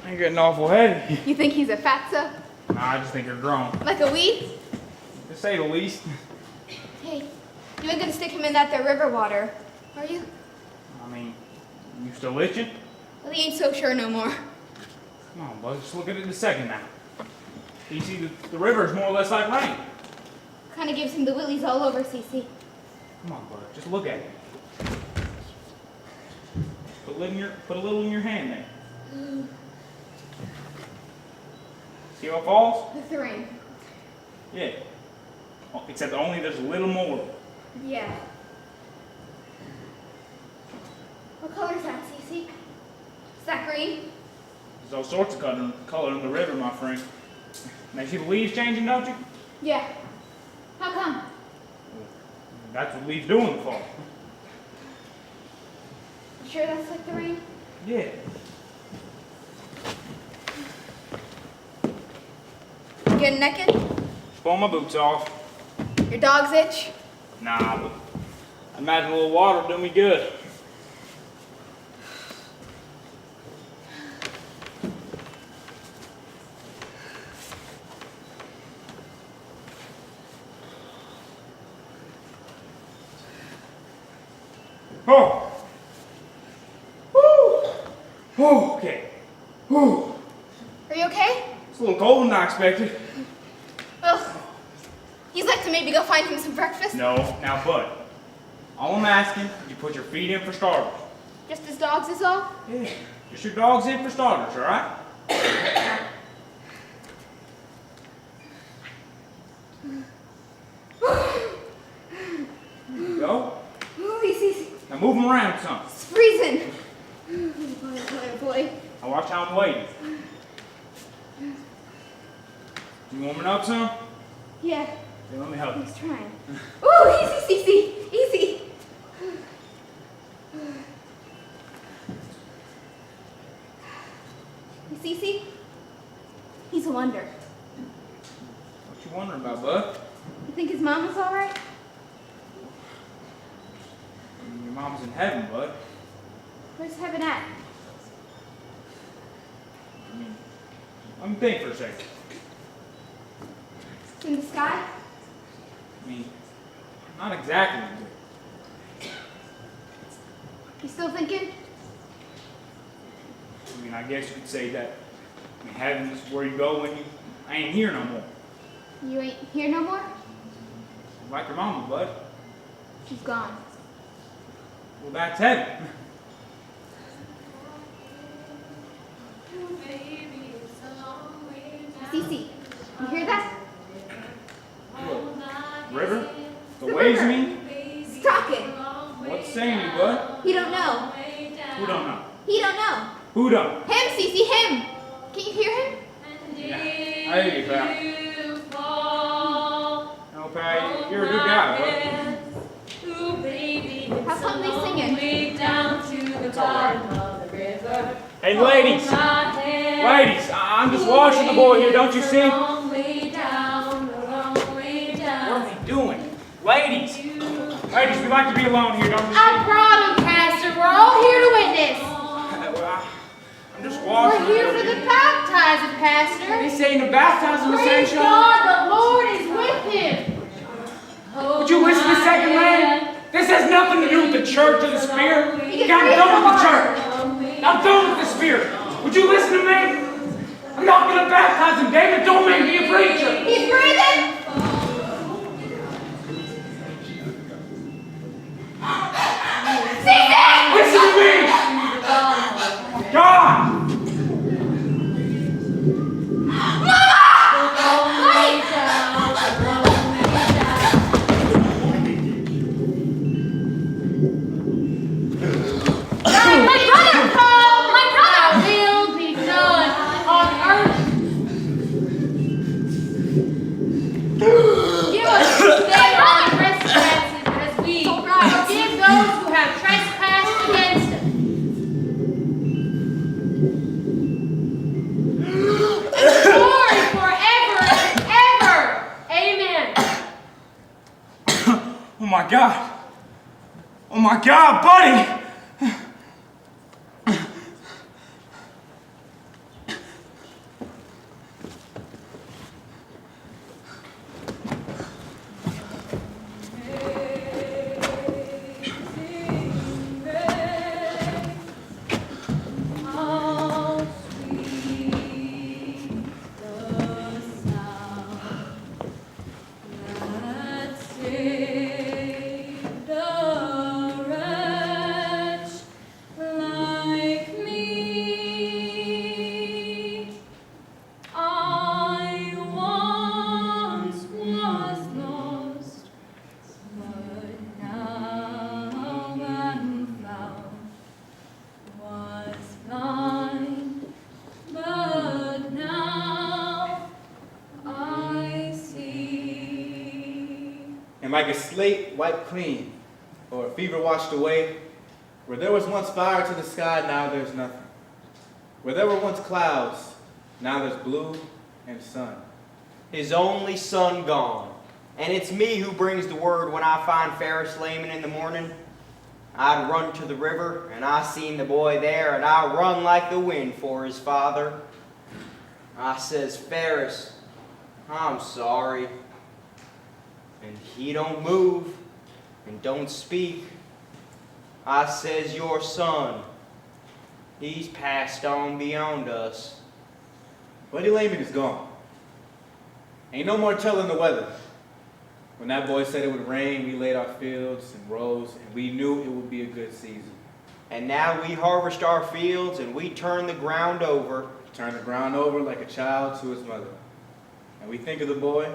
You're getting awful heavy. You think he's a fatso? Nah, I just think you're grown. Like a weed? To say the least. Hey, you ain't gonna stick him in that there river water, are you? I mean, you still itching? Well, he ain't so sure no more. Come on, bud, just look at it in a second now. You see, the river is more or less like rain. Kinda gives him the willies all over, Cece. Come on, bud, just look at it. Put a little in your hand there. See how it falls? With the rain. Yeah. Oh, except only there's a little more. Yeah. What color's that, Cece? Is that green? There's all sorts of color in the river, my friend. Now, you see the leaves changing, don't you? Yeah. How come? That's what leaves do in the fall. You sure that's like the rain? Yeah. You getting naked? Just pull my boots off. Your dog's itch? Nah, but I imagine a little water will do me good. Oh! Woo! Oh, okay. Whew. Are you okay? It's a little colder than I expected. Well, you'd like to maybe go find him some breakfast? No, now, bud. All I'm asking is you put your feet in for starters. Just as dogs is all? Yeah, just your dogs in for starters, all right? There you go. Ooh, easy. Now move them around some. It's freezing. Oh, boy. Now watch how I'm waiting. You warming up some? Yeah, Here, let me help you. he's trying. Ooh, easy, Cece, easy. You Cece? He's a wonder. What you wondering about, bud? You think his mama's all right? Your mom's in heaven, bud. Where's heaven at? Let me think for a second. It's in the sky? Not exactly. You still thinking? I guess you could say that. Heaven is where you go when you ain't here no more. You ain't here no more? Like your mama, bud. She's gone. Well, that's heaven. Cece, you hear that? River? The The waves, river. you mean? He's talking. What's saying you, bud? He don't know. Who don't know? He don't know. Who don't? Him, Cece, him. Can you hear him? Yeah. I hear you, pal. No, pal, you're a good guy, bud. How come they singing? It's all right. Hey, ladies. Ladies, I'm just watching the boy here, don't you see? What are they doing? Ladies. Ladies, we like to be alone here, don't you see? I brought him, Pastor. We're all here to witness. I'm just watching. We're here for the baptizing, Pastor. They say to baptize him, Praise essentially. God, the Lord is with him. Would you listen a second, man? This has nothing to do with the church or the spirit. I'm done with the church. I'm done with the spirit. Would you listen to me? I'm not going to baptize him, David. Don't make me a preacher. He's breathing. Listen to me. God. Will be done on earth. Give us this day our trespasses as we forgive those who have trespassed against us. And glory forever and ever. Amen. Oh my God. Oh my God, buddy. And like a slate wiped clean, or a fever washed away, where there was once fire to the sky, now there's nothing. Where there were once clouds, now there's blue and sun. His only son gone. And it's me who brings the word when I find Ferris Lehman in the morning. I'd run to the river, and I seen the boy there, and I run like the wind for his father. I says, Ferris, I'm sorry. And he don't move and don't speak. I says, your son, he's passed on beyond us. Peddie Lehman is gone. Ain't no more telling the weather. When that boy said it would rain, we laid our fields and rows, and we knew it would be a good season. And now we harvest our fields and we turn the ground over. Turn the ground over like a child to his mother. And we think of the boy,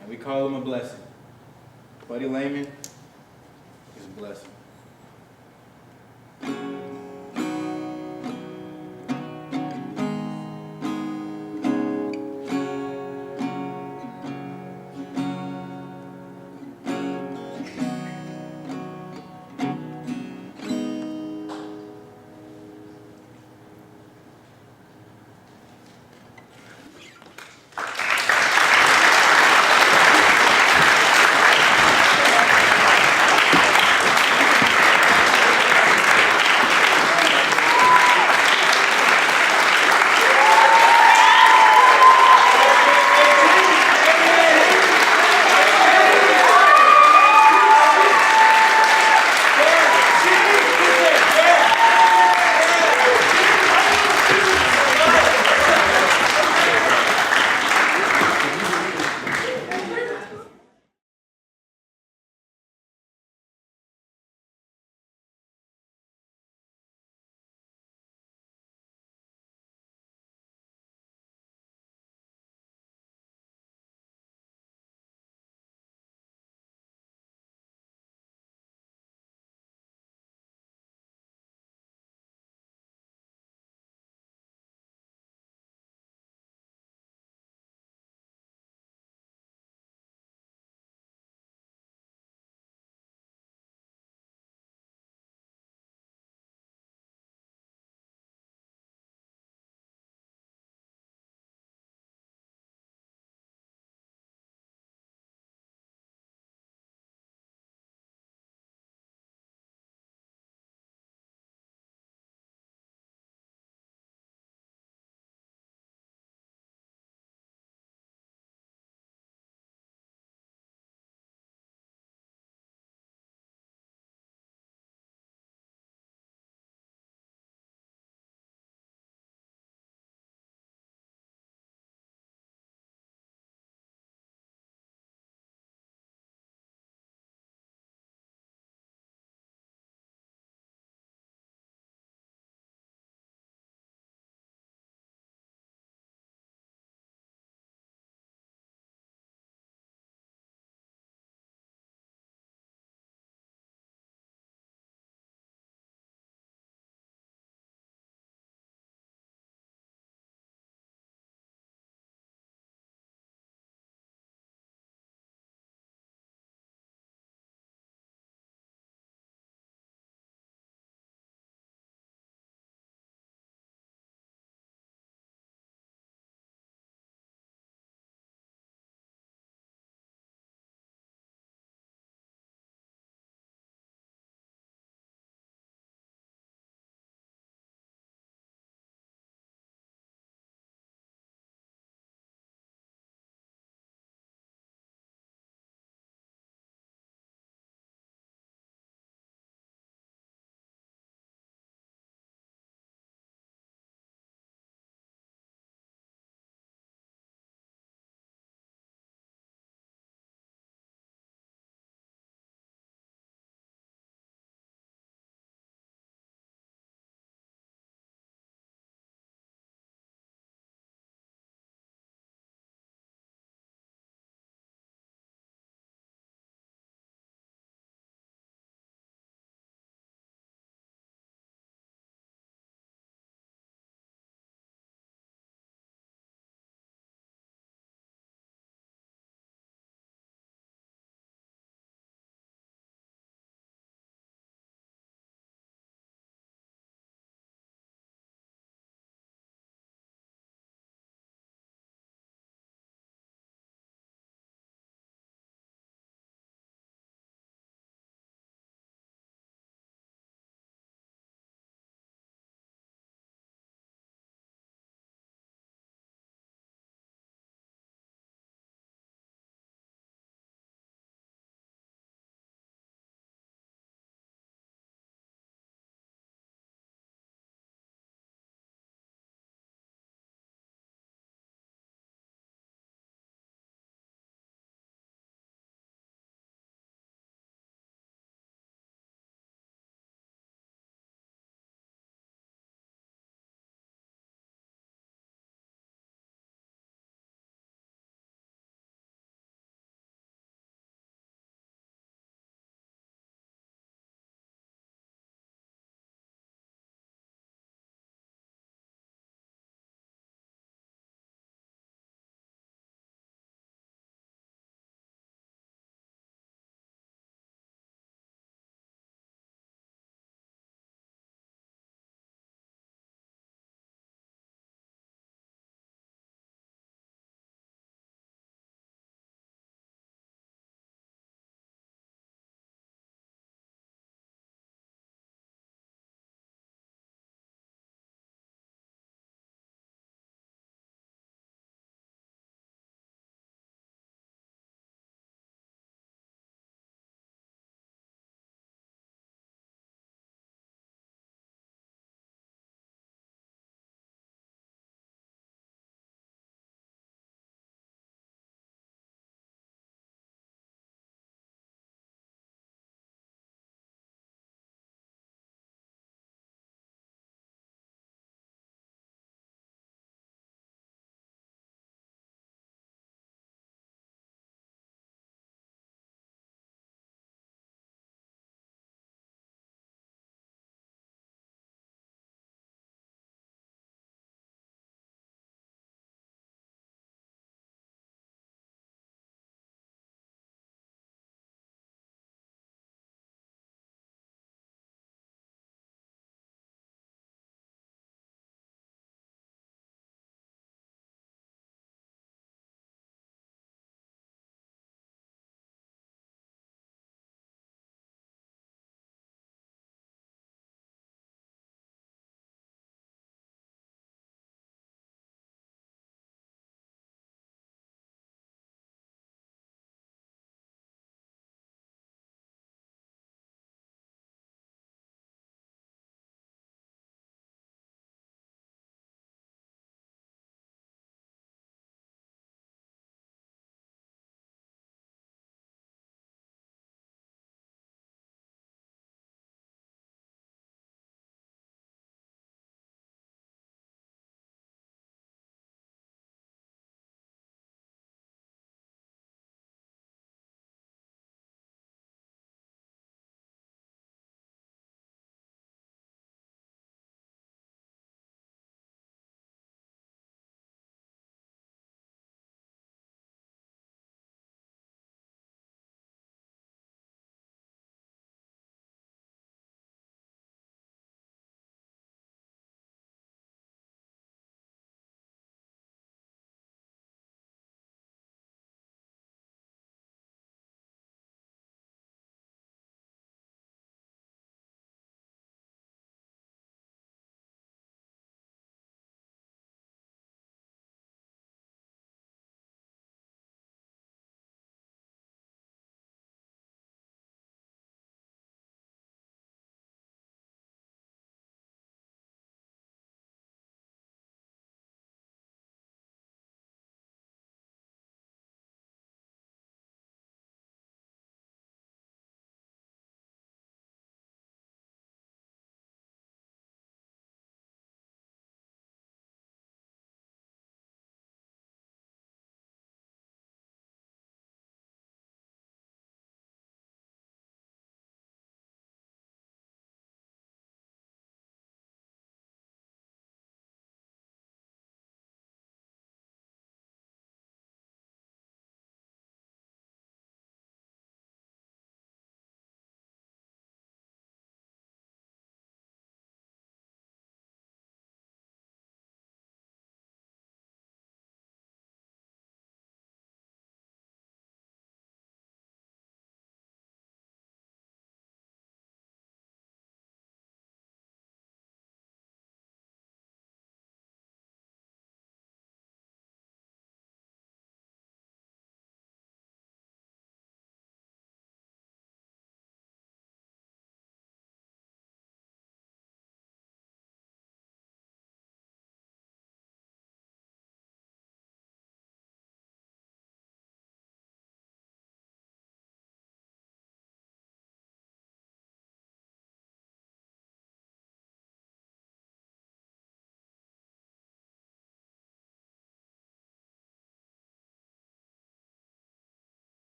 and we call him a blessing. Peddie Lehman is a blessing.